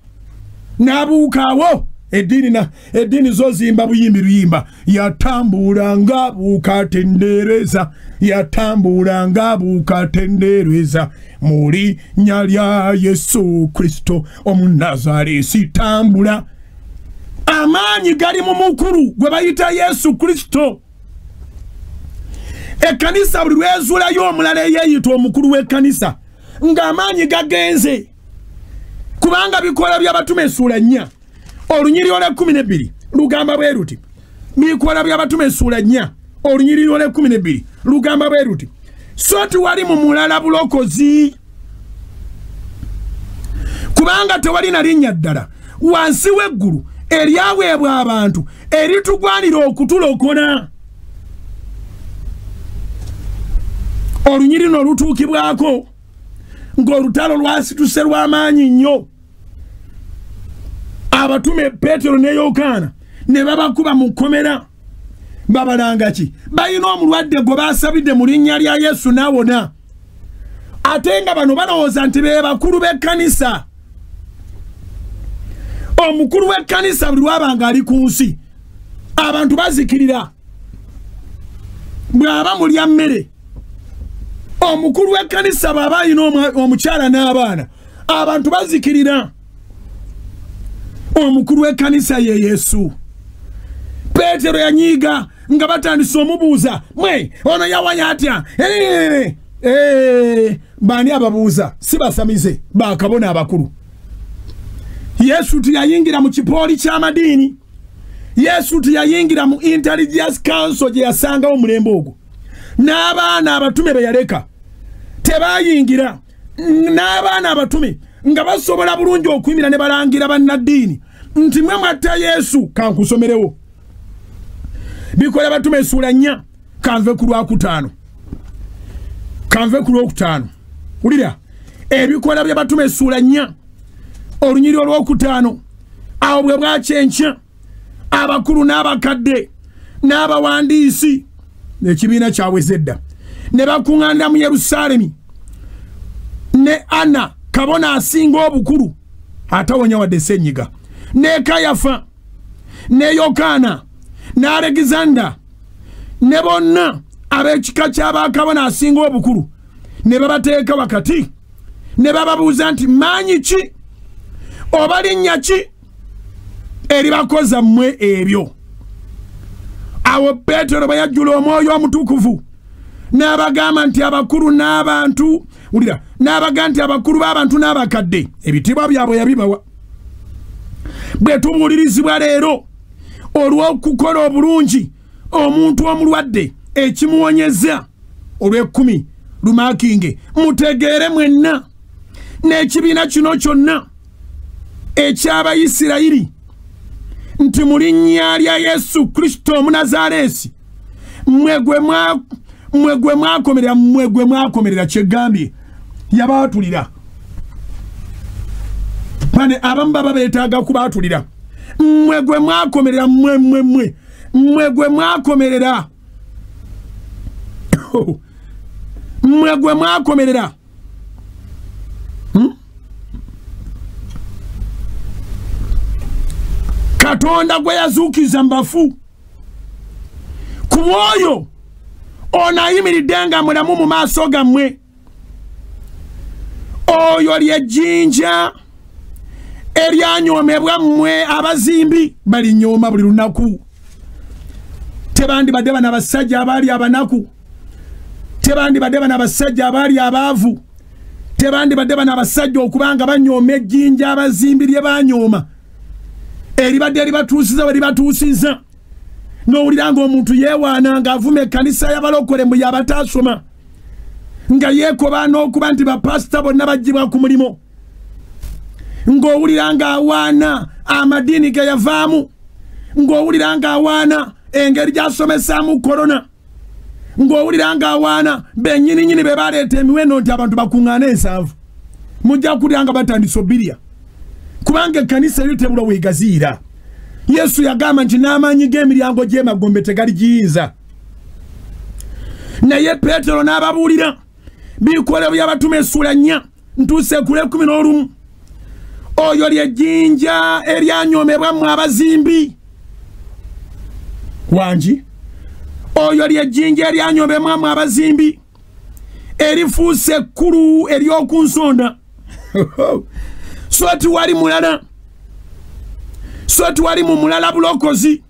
N'abuukaawo eddiini zo zimba buyimbi luyimba yatambulanga bukatendereza yatambulanga bukatendereza mu linnya lya Yesu Kristo Omunnazaaleesi tambula. Amaanyi gali mu mukulu gwe bayita Yesu Kristo. Ekkanisa buli lwezuulayo omulala eyeeyita omukulu w'ekkanisa ng'amaanyi gagenze. Kubanga Bikola bya Batume essula 4 olunyiri lwa 12 lugamba bwe luti. Bikola bya Batume essula 4 olunyiri lwa 12 lugamba bwe luti. So tewali mu mulala bulokozi kubanga tewali na linnya ddala wansi w'eggulu eryaweebwa abantu eritugwanira okutulokola. Olunyiri no lutuukibwako ng'olutalo lwasituse lw'amaanyi nnyo. Abatume Petero ne Yokaana ne babakuba mu kkomera. Babalanga ki? Balina omulwadde gwe baasabidde mu linnya lya Yesu n'awona. Ate nga bano balowooza nti be bakulu b'ekkanisa. Omukulu w'ekkanisa buli lwabanga ali ku nsi, abantu bazikirira. Bw'aba mulya mmere, omukulu w'ekkanisa bw'aba alina omukyala n'abaana, abantu bazikirira. Omukulu w'ekkanisa ye Yesu. Petero yanyiiga nga batandise omubuuza, mwe ono yawanya atya? Bani ababuuza? Si basamize, bakabona abakulu. Yesu tiyayingira mu kipooli ky'amadiini. Yesu tiyayingira mu intelligence council gye yasangawo omulembe ogwo. N'abaana abatume be yaleka tebayingira. N'abaana abatume nga basobola bulungi okuyimira ne balangira bannaddiini nti mwe mwatta Yesu. Kankusomerewo Bikola batume sura 4 kanve ku lwakutaano. Kanve ku lwokutaano. Ulira ebikola bya batume sura 4 olunyiri olwokutaano. Awo bwe bwakyenkya abakulu n'abakadde n'abawandiisi n'ekibiina kyawezedda ne bakuŋŋaanira mu Yerusaalemi. Ne Anna kabona asinga obukulu atawonya wadde ssenyiga, ne Kayafa, ne Yokaana, ne Alexander, ne bonna ab'ekika ky'abakabona asinga obukulu ne babateeka wakati ne bababuuza nti maanyi ki oba linnya ki eribakoza mmwe ebyo? Awo Petero bwe yajjula Omwoyo Omutukuvu n'abagamba nti abakulu n'abantu, ulira, n'abagamba nti abakulu b'abantu n'abakadde ebitiibwa byabwe yabibawa. Bwe tubuulirizibwa leero olw'okukola obulungi omuntu omulwadde ekimuwonyeza olw'ekkumi lumaakinge, mutegeere mwenna n'ekibiina kino kyonna eky'Abayisirayiri nti mu linnya lya Yesu Kristo Omunazaalesi mmwe gwe mwakomerera kyegambye yabaatulira. Pane abamu baba beetaaga kubaatulira. Mmwe gwe mwakomerera, mmwe gwe mwakomerera. Mmwe gwe mwakomerera. Katonda gwe yazuukiza mbafu ku mwoyo onayimiridde nga mulamu mu maaso gammwe. Oyo ly'ejjinja eryanyoomebwa mmwe abazimbi balinyooma buli lunaku. Tebandibadde bana basajja abaali abanaku, tebandibadde bana basajja abaali abaavu, tebandibadde bana basajja okubanga banyooma ejjinja abazimbi lye banyooma eribadde libatuusiza we libatuusiza. N'owulira ng'omuntu yeewaana ng'avuma ekkanisa y'abalokole mu y'abataasoma nga yeekoba n'okuba nti bapasita bonna baggyibwa ku mulimo, ng'owulira ng'awaana amadiini ge yavaamu, ng'owulira ng'awaana engeri gy'asomesaamu korona, ng'owulira ng'awaana bennyininyini be baleeta emiwendo nti abantu bakuŋŋaana ensanvu, mujja kulira nga batandise obbirya kubanga ekkanisa eryo tebula weegaziira. Yesu yagamba nti n'amaanyi g'emiryango gy'emagombe tegali giyinza. Naye Petero n'ababuulira Bikola by'Abatume essula 4 ntuuse ku 11. Oyo ly'ejjinja eryanyoomebwa mu abazimbi wangi. Oyo ly'ejjinja eryanyoomebwa mu abazimbi erifuuse ekkulu ery'oku nsonda. So tiwali mulala, so tiwali mu mulala bulokozi.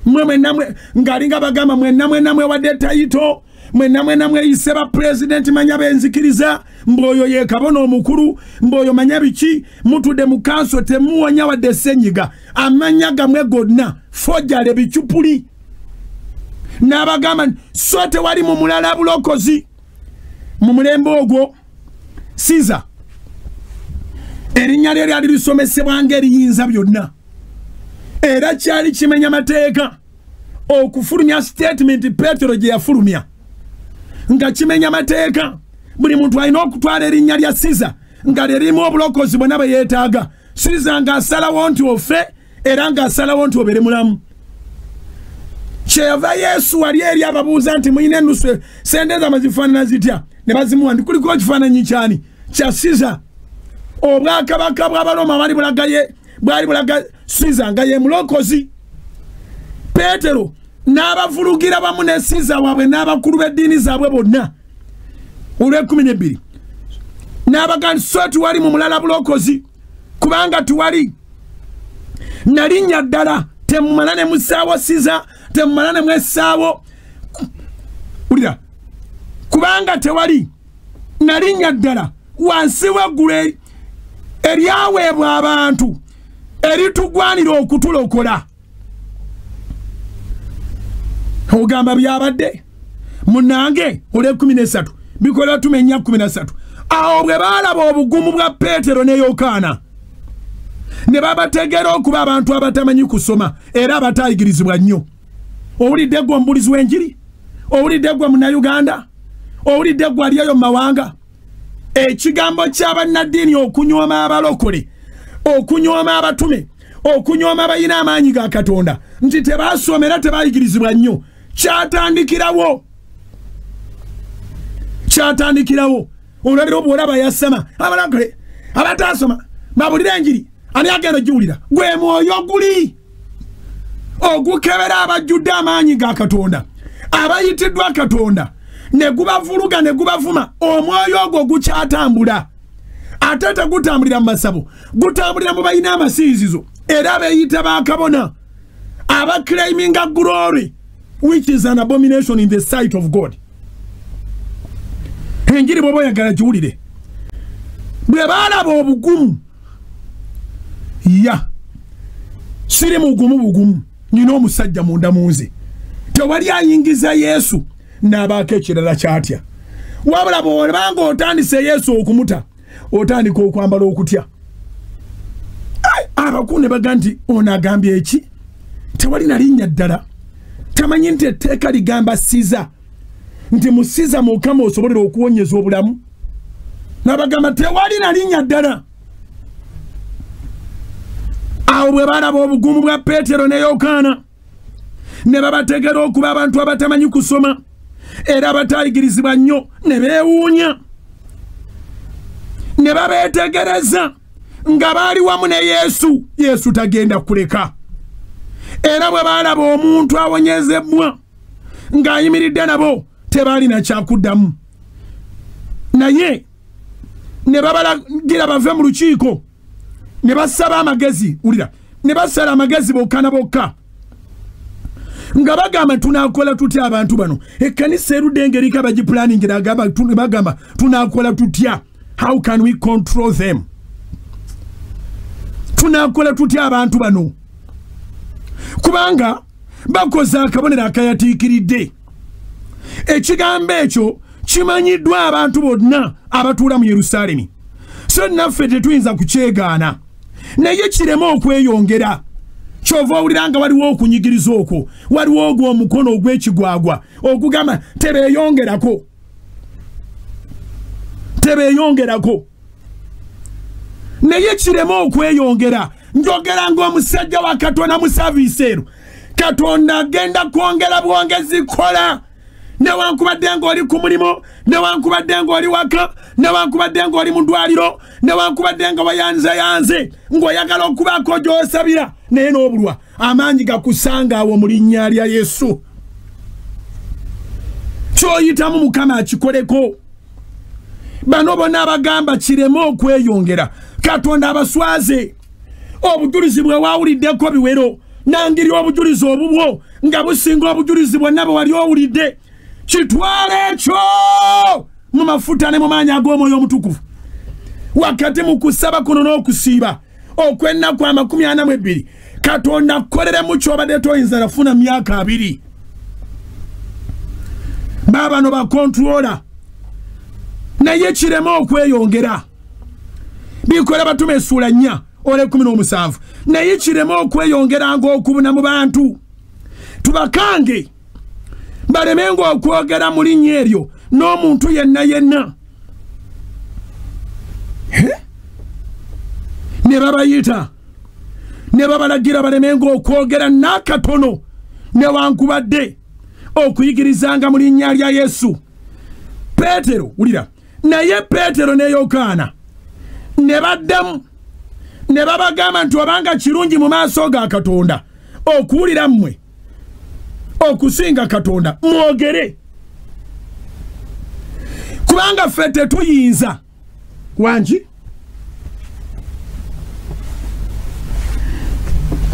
Mwenna ngalinga bagamba mwenna wadde tayito, mwenna yise ba president manya benzikiriza, mboyo ye kabona omukulu, mboyo manya biki, mutudde mu kanso temuwonya wadde ssenyiga, amanya gamwe gonna fojjale bichupuli. N'abagamba so tewali mu mulala bulokozi. Mu mulembe ogwo Caesar erinnya lye lyali lisomesebwa ng'eriyinza byonna, era kyali kimenya mateeka okufulumya statement Petero gye yafulumya nga kimenya mateeka buli muntu alina okutwala erinnya lya Caesar nga lirimu obulokozi bwonna bwe yeetaaga. Caesar ng'asalawo nti ofe era ng'asalawo nti obere mulamu. Kyeva Yesu wali eri ababuuza nti muyina ennusu sente zammwe zifaanana zitya? Ne bazimuwa nti kuliko ekifaananyi kyani? Kya Caesar. Obwakabaka bw'Abaroma bwali bulaga Caesar nga ye mulokozi. Petero n'abavulugira bamu ne Caesar waabwe n'abakulu b'eddiini zaabwe bonna. Olw'ekumi n'abaga so tuwali mu mulala bulokozi kubanga tuwali nalinnya ddala temumala ne musaawo Caesar temumala ne mwessaawo ulira kubanga tewali nalinnya ddala wansi w'eggulu eryaweebwa abantu eritugwanira okutulokola. Ogamba byabadde munange olw'ekumi bikola tumenya 13. Awo bwe baalaba obugumu bwa Petero ne Yokaana ne babategera okuba abantu abatamanyi kusoma era abataayigirizibwa nnyo. Owulidde gwe omubulizi w'enjiri? Owulidde gwe Munnayuganda? Owulidde gwe aliyo mu mawanga? Ekigambo ky'abannaddiini okunyooma abalokole, okunyooma abatume, okunyooma abayina amaanyi ga Katonda nti tebaasomera tebaayigirizibwa nnyo kyatandikirawo. Olwaliro bw'olaba yasama abalokole abataasoma babulira enjiri ani agenda giwulira? Gwe mwoyo guli ogukebera abajjudde amaanyi ga Katonda abayitiddwa Katonda ne gubavuluga ne gubavuma. Omwoyo ogwo gukyatambula ate tegutambulira mu masabo, gutambulira mu bayina amasinzizo era beeyita bakabona abaclaiminga glory which is an abomination in the sight of God. Enjiri bw'oba oyagala giwulire bwe baalaba obugumu siri bugumu nina omusajja munda munze tewali ayingiza Yesu n'abaako ekirala kyatya. Wabula bw'obanga otandise Yesu okumuta otandika okwambala okutya. Abakulu ne baga nti ono agambye eki? Tewali nalinnya ddala. Tamanyi nti etteeka ligamba Caesar nti mu Caesar Mukama osobolera okuwonyeza obulamu. N'abagamba tewali nalinnya ddala. Awo bwe baalaba obugumu bwa Petero ne Yokaana ne babategera okuba abantu abatamanyi kusoma era abataayigirizibwa nnyo ne beewuunya ne babeetegereza nga baali wamu ne Yesu tagenda kuleka. Era bwe baalaba omuntu awonyezebbwa ng'ayimiridde nabo tebaali na kyakuddamu naye ne babalagira bave mu lukiiko ne basaba amagezi. Ulira ne basala amagezi bokka na bokka nga bagamba tunakola tutya abantu bano. Ekkanisa erudde engeri kabagipulaningira bagamba tunakola tutya, how can we control them? Tunakola tutya abantu bano kubanga bakoze akabonero akayatiikiridde. Ekigambo ekyo kimanyiddwa abantu bonna abatuula mu Yerusaalemi, so naffe tetuyinza kukyegaana naye kirema okweyongera. Kyova owulira nga waliwo okunyigiriza okwo, waliwo ogwo omukono ogw'ekigwagwa okugamba tebeeyongerako naye kirema okweyongera. Njogera ng'omusajja wa Katonda mu saavisi ero, Katonda agenda kwongera bwongezi kola. Newankubadde ng'oli ku mulimo, newankubadde ng'oli waka, newankubadde ng'oli mu ddwaliro, newankubadde nga wayanze ng'oyagala okubaako gy'osabira naye n'obulwa, amaanyi gakusanga awo mu linnya lya Yesu. Ky'oyitamu Mukama akikoleko. Bano bonna abagamba kireme okweyongera, Katonda abaswaze. Obujulizi bwe waawuliddeko biwero, nangiri obujulizi obubwo nga businga obujulizi bwonna bwe wali owulidde. Kitwale ekyo mu mafuta ne mu maanyi ag'Omwoyo Omutukuvu. Wakati mu kusaba kuno n'okusiiba okw'ennaku 42 Katonda akolere mu ky'obadde toyinza nafuna myaka 2. Baabano bakontrola naye kireme okweyongera. Bikola Batume Essuula 4 17 naye kireme okweyongera ng'okubuna mu bantu. Tubakange balemenga okwogera mu linnya eryo n'omuntu yenna ne babayita ne babalagira balemengo okwogera n'akatono newankubadde okuyigirizanga mu linnya lya Yesu. Petero ulira naye Petero ne Yokaana ne baddamu ne babagamba nti obanga kirungi mu maaso ga Katonda okuwulira mmwe okusinga Katonda mwogere, kubanga ffe tetuyinza wangi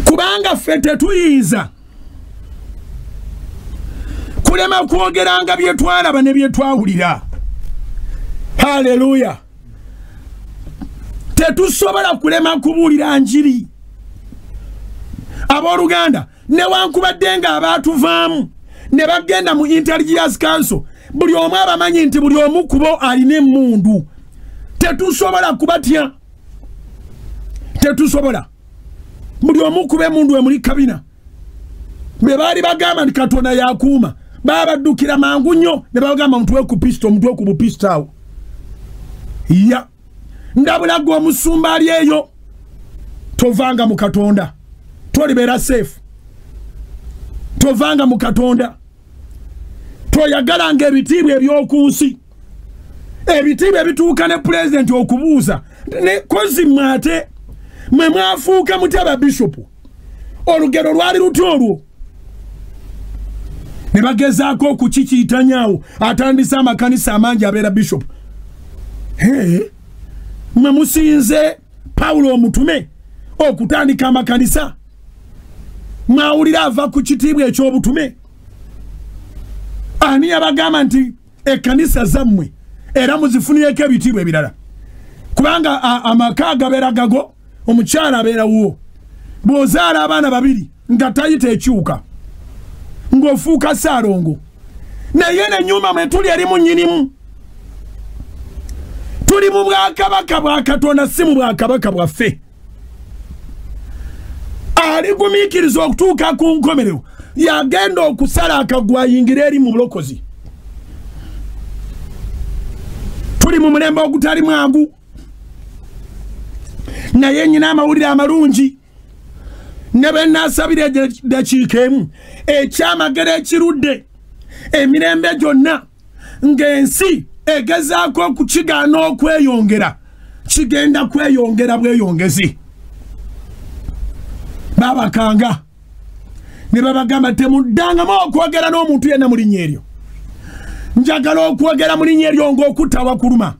kubanga ffe tetuyinza kulema kwogeranga bye twalaba ne bye twawulira. Haleluya. Tetusobola kulema kubuulira njiri. Abooluganda newankubadde nga abaatuvaamu ne bagenda mu Intelligence Council buli omu abamanyi nti buli omu kubo alina emmundu. Tetusobola kubatya. Tetusobola. Buli omu kuba emmundu emuli kabina. Bwe baali bagamba nti Katonda yakuuma babaddukira mangu nnyo ne bagamba mutwe ku pisto mutwe ku bupisto awo. Ya ndabula gwe omusumba ali eyo tovanga mu Katonda tolibera safe. Tovanga mu Katonda toyagalanga ebitiibwa ebyokunsi ebitiibwa ebituuka ne president okubuuza ne kozi mwate mwe mwafuuka mutaba bishop olugero lwali luti olwo ne bagezaako okukikiitanyawo atandisa amakanisa amangi abeera bishop. Mwe musinze Paulo omutume okutandika amakanisa mwawulira ava ku kitiibwa ekyobutume. Ani abagamba nti ekkanisa zammwe era muzifunireko ebitiibwa ebirala kubanga amaka gabeera gago omukyala abeera wuwo bw'ozaala abaana babiri nga tayita ekyuka ng'ofuuka Saalongo naye n'ennyumba mwe tuli erimu nnyinimu. Tuli mu bwakabaka bwa Katonda si mu bwakabaka bwaffe. Aligumiikiriza okutuuka ku nkomerero yagenda okusala akagwa ayingire eri mu bulokozi. Tuli mu mulembe ogutali mwangu naye nyina amawulire amalungi ne bwe nnaasabira eddakiika emu ekyamagero ekirudde emirembe gyonna ng'ensi egezaako okukigaana okweyongera kigenda kweyongera bweyongezi. Babakanga ne babagamba temuddangamu okwogera n'omuntu yenna mu linnya eryo. Njagala okwogera mu linnya eryo ng'okutawa kuluma.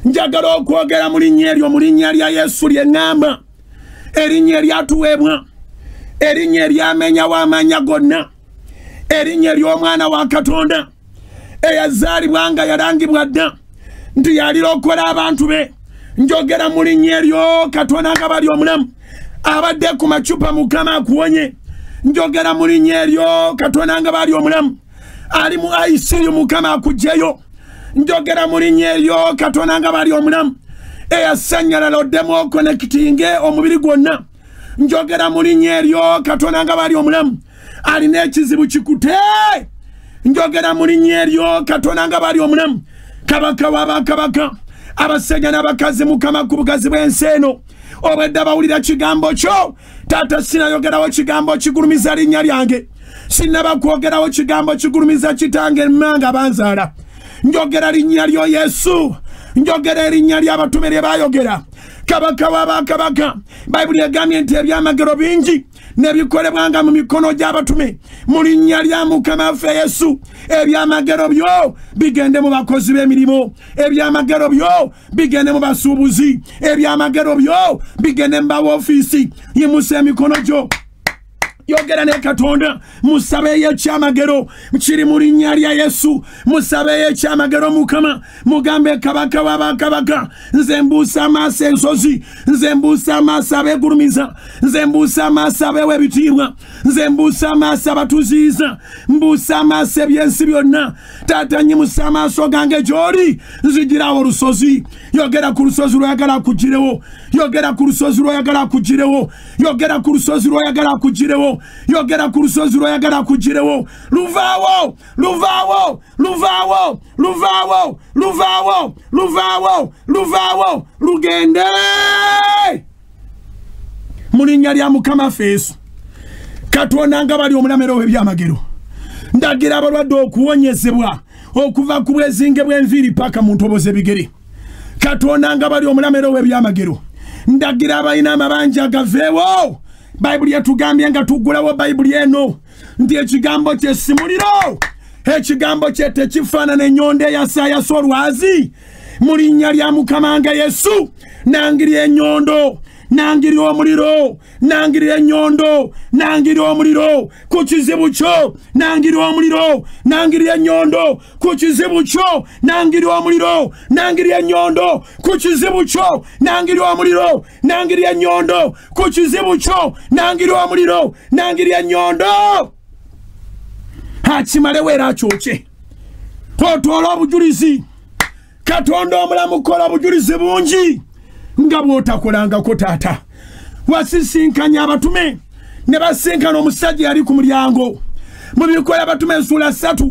Njagala okwogera mu linnya eryo mu linnya lya Yesu ly'eŋŋamba, erinnya eryatuweebwa, erinnya eryamenya w'amanya gonna, erinnya ery'omwana wa Katonda eyazaalibwa nga yalangibwa dda nti yalirokola abantu be. Njogera mu linnya eryo Katonda nga bali omulamu abadde ku macupa Mukama akuwonye. Njogera mu linnya eryo Katonda nga bali omulamu ali mu ICU Mukama akuggyeyo. Njogera mu linnya eryo Katonda nga bali omulamu eyasanyalala oddemu okonekitinge omubiri gwonna. Njogera mu linnya eryo Katonda nga bali omulamu alina ekizibu kikute. Njogera mu linnya eryo Katonda nga bali omulamu kabaka w'abakabaka abasajja n'abakazi Mukama ku bugazi bw'ensi eno obwedda bawulira kigambo kyo. Taata sinayogerawo kigambo kigulumiza linnya lyange, sinaba kwogerawo kigambo kigulumiza kitange emmanga banzaala. Njogera linnya lyo Yesu, njogera erinnya ly'abatume lye baayogera. Kabaka w'abakabaka Bayibuli egambye nti ebyamagero bingi nebikolebwanga mu mikono gy'abatume mu linnya lya Mukama waffe Yesu. Ebyamagero byo bigende mu bakozi b'emirimu, ebyamagero byo bigende mu basuubuzi, ebyamagero byo bigende mu bawofiisi. Yimusa emikono gyo yogera ne Katonda, musabeyo ekyamagero kiri mu linnya lya Yesu. Musabeyo ekyamagero Mukama, mugambe kabaka w'abakabaka, nze mbuusa amaaso ensozi, nze mbuusa amaaso abeegulumiza, nze mbuusa amaaso abeewa ebitiibwa, nze mbuusa amaaso abatuziiza, mbuusa amaaso ebyensi byonna. Taata nyimusa amaaso gange gy'oli, nzigirawo olusozi. Yogera ku lusozi lw'oyagala kugirewo, yogera ku lusozi lw'oyagala kugirewo, yogera ku lusozi lw'oyagala kugirewo, yogera ku lusozi lw'oyagala kugirewo. Luvaawo, luvaawo, luvaawo, luvaawo, luvaawo, luvaawo, luvaawo, lugende. mulinnya lya Mukama Yesu Katonda nga bali omulamero w'ebyamagero ndagira abalwadde okuwonyezebwa okuva ku bwezinge bw'enviiri paka mu ntoboze bigere Katonda nga bali omulamero w'ebyamagero ndagira abalina amabanja agaveewo Bayibuli yatugambye nga tuggulawo Bayibuli eno nti ekigambo kye simuliro ekigambo kye tekifaanana ennyonda eyasaayasa olwazi mu linnya lya Mukama nga Yesu nangiri ennyondo nangiri omuliro nangiri ennyondo nangiri omuliro ku kizibu kyo nangiri omuliro nangiri ennyondo ku kizibu kyo nangiri omuliro nangiri ennyondo ku kizibu kyo nangiri omuliro nangiri ennyondo ku kizibu kyo nangiri omuliro nangiri ennyondo hakimalewo era akyoke otwala obujulizi Katonda omulamu kola obujulizi bungi nga bw'otakolangako taata wasisinkanya abatume ne basinkana omusajja yali ku mulyango mu Bikola Abatume nsula 3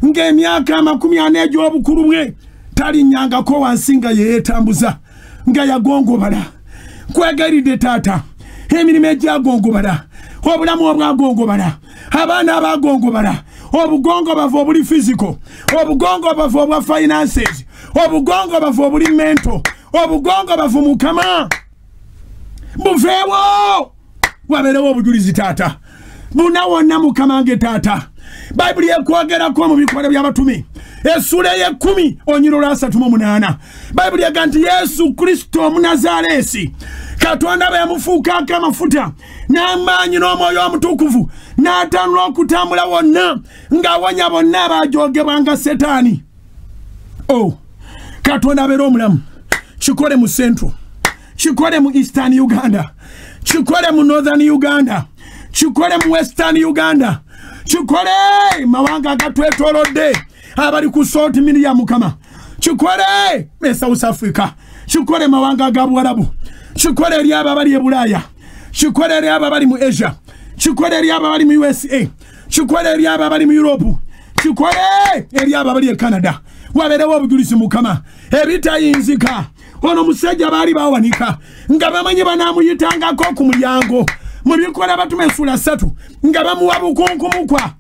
ng'emyaka 40 egy'obukulu bwe talinnyangako wansi nga yeetambuza nga yagongobala kwegayiridde taata emirimu egyagongobala obulamu obwagongobala abaana abagongobala obugongobavu obuli physical obugongobavu obwa finances obugongobavu obuli mental obugongobavu Mukama buveewo wabeerewo obujulizi taata buna wonna Mukama nge taata Bayibuli ekwogerako mu Bikola by'Abatume essula ye10 onyiro lwa 38 Bayibuli ega nti Yesu Kristo Omunazaalesi Katonda bwe yamufuukako amafuta n'amaanyi n'omwoyo omutukuvu n'atanula okutambula wonna ng'awonya bonna abaajogebwanga Setaani. Katonda abeera omulamu chikole mu Central, chikole mu Eastern Uganda, chikole mu Northern Uganda, chikole mu Western Uganda, chikole mawanga agatwetoolodde abali ku Salt Mini ya Mukama, chikole me South Africa, chikole mawanga aga Buwarabu, chikole eri abo abali e Bulaaya, chikole eri abo abali mu Asia, chikole eri abo abali mu USA, chikole eri abo abali mu Europe, chikole eri abo abali e Canada. Wabeerewo obujulizi Mukama ebitayinzika ono musajja baali bawanika nga bamanyi banaamuyitangako ku mulyango mu Bikola Abatume nsula 3 nga bamuwa bukunkumukwa.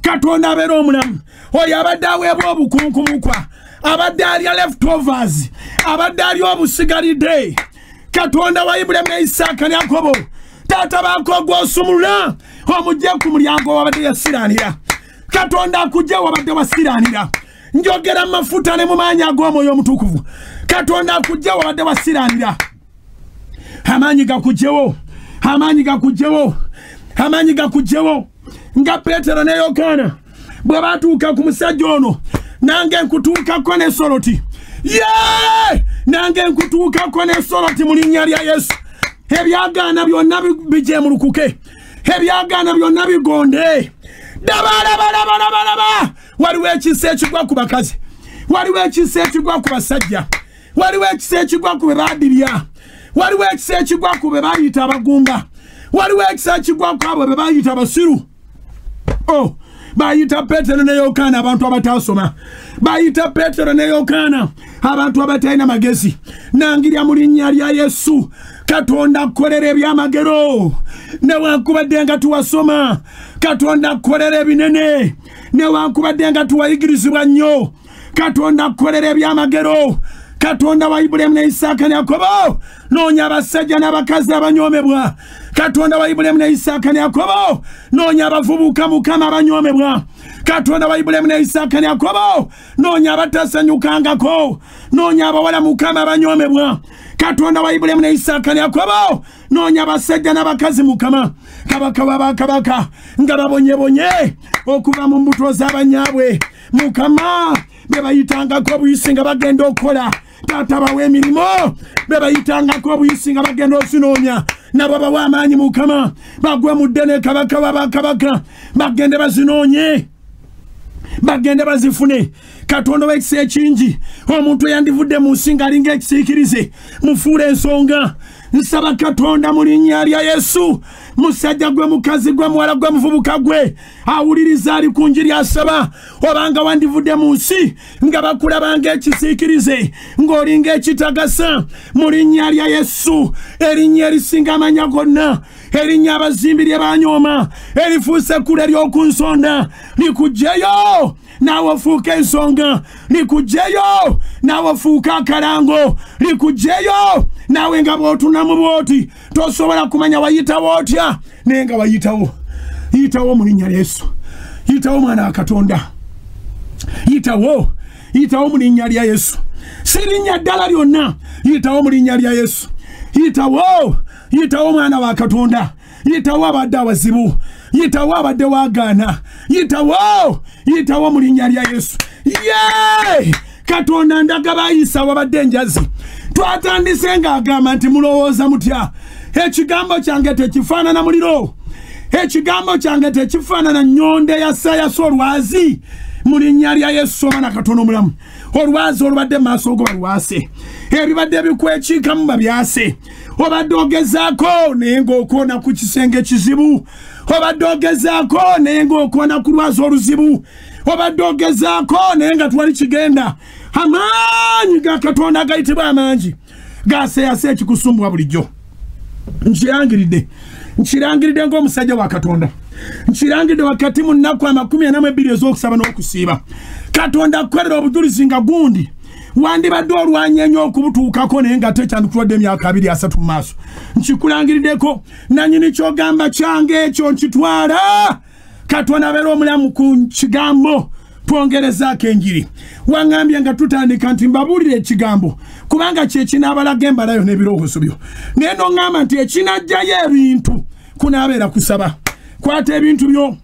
Katonda abeera omulamu oyo abadde aweebwa obukunkumukwa abadde alya leftovers abadde alya obusigalidde Katonda wa Ibulayimu ne Isaaka ne Yakobo taata baako gw'osumulula omugye ku mulyango wabadde yasiraanira Katonda akujje wabadde wasiranira njogera mafuta ne mumaanyi ag'omwoyo omutukuvu Katonda akujje wabadde wasiranira amaanyi gakujjewo amaanyi gakujjewo nga Petero ne Yokaana bwe batuuka ku musajja ono nange nkutuukako ne Soroti nange nkutuukako ne Soroti mu linnya lya Yesu ebyagaana byonna bijemulukuke ebyagaana byonna bigonde Daba waliwo ekisa ekigwa ku bakazi waliwo ekisa ekigwa ku basajja waliwo ekisa ekigwa ku be badirya waliwo ekisa ekigwa ku be bayita abagumba waliwo ekisa ekigwa ku abo be bayita abasiru bayita Petero ne Yokaana abantu abataasoma bayita Petero ne Yokaana abantu abatalina magezi nangirya mu linnya lya Yesu Katonda akolera ebyamagero newankubadde nga tuwasoma Katonda akolera ebinene newankubadde nga tuwayigirizibwa nnyo Katonda akolera ebyamagero Katonda wa Ibulayimu ne Isaaka ne Yakobo noonya abasajja n'abakazi abanyoomebwa Katonda wa Ibulayimu ne Isaaka ne Yakobo noonya abavubuka Mukama abanyoomebwa Katonda wa Ibulayimu ne Isaaka ne Yakobo noonya abatasanyukangako noonya abawala Mukama abanyoomebwa Katonda wa Ibulayimu ne Isaaka ne Yakobo noonya abasajja n'abakazi Mukama kabaka w'abakabaka nga babonyebonye okuva mu mbuto z'abanyaabwe Mukama be bayitangako obuyisi nga bagenda okukola taata bawe emirimu be bayitangako obuyisi nga bagenda ozinoonya nabo bawa amaanyi Mukama bagwe mu ddene kabaka w'abakabaka bagende bazinoonye bagende bazifune Katonda w'ekisa ekingi omuntu yandivudde mu nsi ng'alinga ekisiikirize mufuule ensonga nsaba Katonda mu linnya lya Yesu musajja gwe mukazi gwe muwala gwe muvubuka gwe awuliriza ali ku njiri asaba obanga wandivudde mu nsi nga bakulabanga ekisiikirize ng'olinga ekitagasa mu linnya lya Yesu erinnya erisinga amanya gonna erinnya abazimbi lye banyooma erifuuse ekkulu ery'oku nsonda likugjeyo nawe ofuuka ensonga likugjeyo nawe ofuuka akalango likugjeyo nawe nga bw'otunamu bw'oti tosobola kumanya wayitawo otya naye nga wayitawo yitawo mu linnya lya Yesu yitawo mwana wa Katonda yitawo mu linnya lya Yesu si linnya ddala lyonna yitawo mu linnya lya Yesu yitawo mwana wa Katonda yitawo abadde abazibu yitawo abadde wagaana yitawo mu linnya lya Yesu Katonda ndaga bayisa wabadde enjazi twatandise ng'agamba nti mulowooza mutya ekigambo kyange tekifaanana muliro ekigambo kyange tekifaanana nnyonde yasayasa olwazi mu linnya lya Yesu omwana Katonda omulamu olwazi olubadde mu maaso go balwase ebibadde bikwekiikamu babyase obadde ogezaako naye ng'okoona ku kisenge kizibu obadde ogezaako naye ng'okoona ku lwazi oluzibu obadde ogezaako naye nga twali kigenda amaanyi ga Katonda gayitibwa amangi gaseyasa ekikusumbwa bulijjo nkirangiridde ng'omusajja wa Katonda nkirangiridde wakati mu nnaku 42 ez'okusaba n'okusiiba Katonda akukolera obujulizi nga gundi wandibadde olwanya nnyo okubutuukako naye nga tekyandikuwadde emyaka 2-3 mu maaso nkikulangiriddeko nanyini kyogamba kyange ekyo nkitwala Katonda abeera omulamu ku kigambo twongerezaako enjiri waŋŋambye nga tutandika nti mbabuulire ekigambo kubanga kyekinaabalaga embalayo n'ebirowoozo byo naye noŋŋamba nti ekinajjayo ebintu kunaabeera kusaba kwata ebintu byo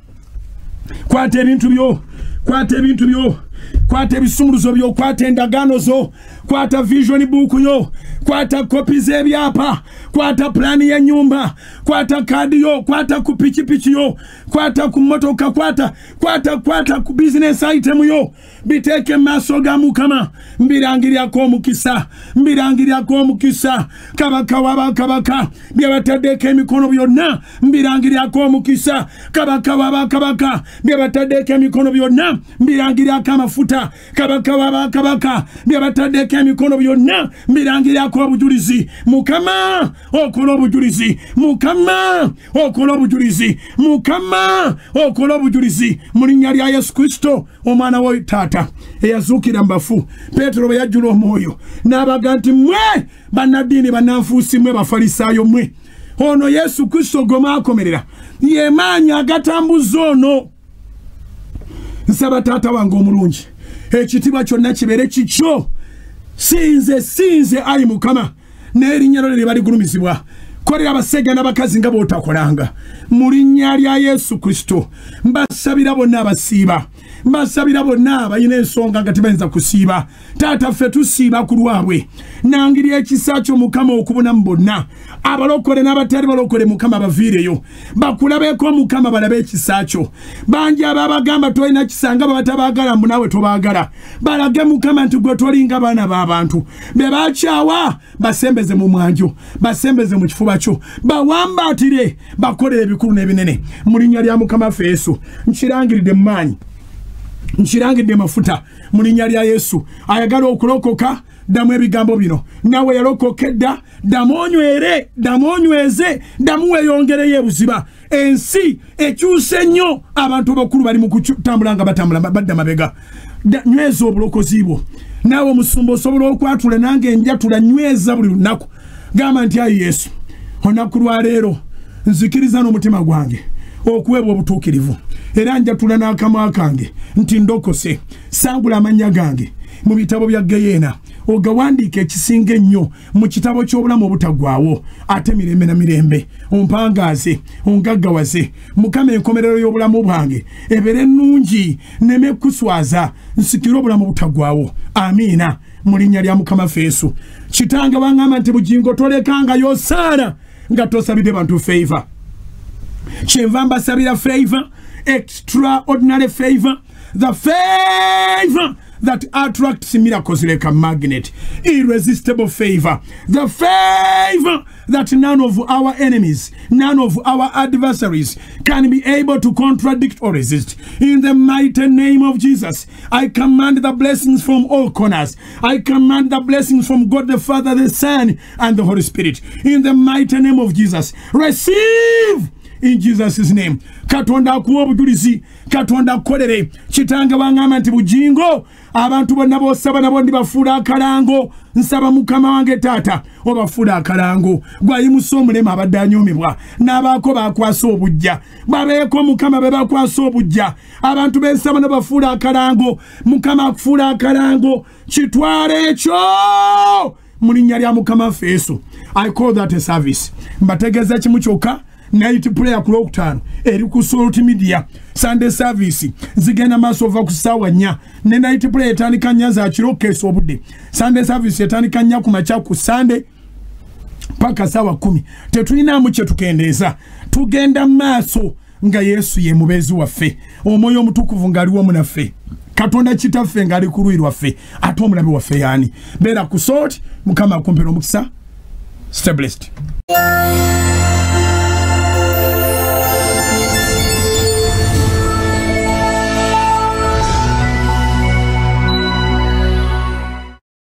kwata ebisumuluzo byo kwata endagaano zo kwata vision book yo kwata kopi z'ebyapa kwata plani y'ennyumba kwata kadi yo kwata ku pikipiki yo kwata ku motoka kwata ku business item yo biteeke maaso ga Mukama mbirangiryako omukisa kabaka w'abakabaka byebataddeko emikono byonna mbirangiryako omukisa kabaka w'abakabaka byebataddeko emikono byonna mbirangiryako amafuta kabaka w'abakabaka byebataddeko emikono byonna mbirangiryako obujulizi Mukama okola obujulizi Mukama okola obujulizi mu linnya lya Yesu Kristo omwana wa Taata eyazuukira mu bafu Peetero bwe yajjula omwoyo n'abaga nti mmwe bannaddiini bannanfuusi mmwe bafalisaayo mmwe ono Yesu Kristo gwe mwakomerera ye maanyi agatambuza ono nsaba Taata wange omulungi ekitiibwa kyonna kibeere kikyo sinze ayi Mukama n'erinnya lyo liba ligulumizibwa kolera abasajja n'abakazi nga b'otakolanga mu linnya lya Yesu Kristo mbasabira bonna abasiiba mbasabira bonna abalina ensonga nga tebayinza kusiiba Taata ffe tusiiba ku lwabwe nangiri ekisa kyo Mukama okubonamu bonna abalokole n'abatali balokole Mukama baviireyo bakulabeeko Mukama balabe ekisa kyo bangi ababagamba tolina kisanga babatabaagala mbu naawe tobaagala balage Mukama nti gwe tolinga baana b'abantu be bakyawa basembeze mu mwanjo basembeze mu kifuba kyo bawambaatire bakolere ebikulu n'ebinene mu linnya lya Mukama ffe Yesu nkirangiridde mu maanyi nkirangiridde mafuta mu linnya lya Yesu ayagala okulokoka damu ebigambo bino nawe yalokokedda damonyweze damuweyongereyo ebuziba ensi ekyuse nnyo abantu bakulu bali mu kutambula nga batambula badda mabega nyweza obulokozi bwo nawe omusumba osobola okwatula nange njatula nyweza buli lunaku gamba nti ayi Yesu olunaku lwa leero nzikiriza n'omutima gwange okuweebwa obutuukirivu era njatula n'akamwa kange nti ndokose sangula amannya gange mu bitabo bya Geyeena ogawandiika ekisinga ennyo mu kitabo ky'obulamu obutaggwaawo ate mirembe na mirembe ompangaaze ongaggawaze Mukama enkomerero y'obulamu bwange ebeere ennungi nneme kuswaza nsikire obulamu obutaggwaawo amiina mu linnya lya Mukama ffe Yesu kitange waŋŋamba nti bugingo tolekangayo saala nga tosabidde bantu favor kyenva mbasabira favor extraordinary favor the favor that attracts miracles like a magnet. Irresistible favor. The favor that none of our enemies, none of our adversaries can be able to contradict or resist. In the mighty name of Jesus, I command the blessings from all corners. I command the blessings from God the Father, the Son, and the Holy Spirit. In the mighty name of Jesus, receive in Jesus' name. Katonda akuwa obujulizi, Katonda akolere. Kitanga bangamba nti bujingo abantu bonna bosaba nabo ndi bafuula akalango. Nsaba mukama wange taata obafuula akalango. Gwayimusa omulema abadde anyumibwa n'abaako bakwasa obujja. Babeeko mukama be bakwasa obujja. Abantu bensaba nabo bafuula akalango. Mukama akufuula akalango. Kitwale ekyo mu linnya lya Mukama Yesu. I call that a service. Mbategeeza kimu kyokka. Night prayer ku Lwokutaano eri ku Salt Media. Sunday service zigenda maaso ova ku ssaawa 4 ne night prayer etandika 4 za kiro keesa obudde. Sunday service etandika 4 ku makya ku Sunday paka ssaawa 10. Tetulinamu kye tukendeeza, tugenda maaso nga Yesu ye mubeezi waffe, omwoyo omutukuvu ng'aliwo munaffe, Katonda kitaffe ng'ali ku luuyi lwaffe, ate omulabe waffe yaani. Beera ku Salt, Mukama akumpera omukisa. Stay blessed.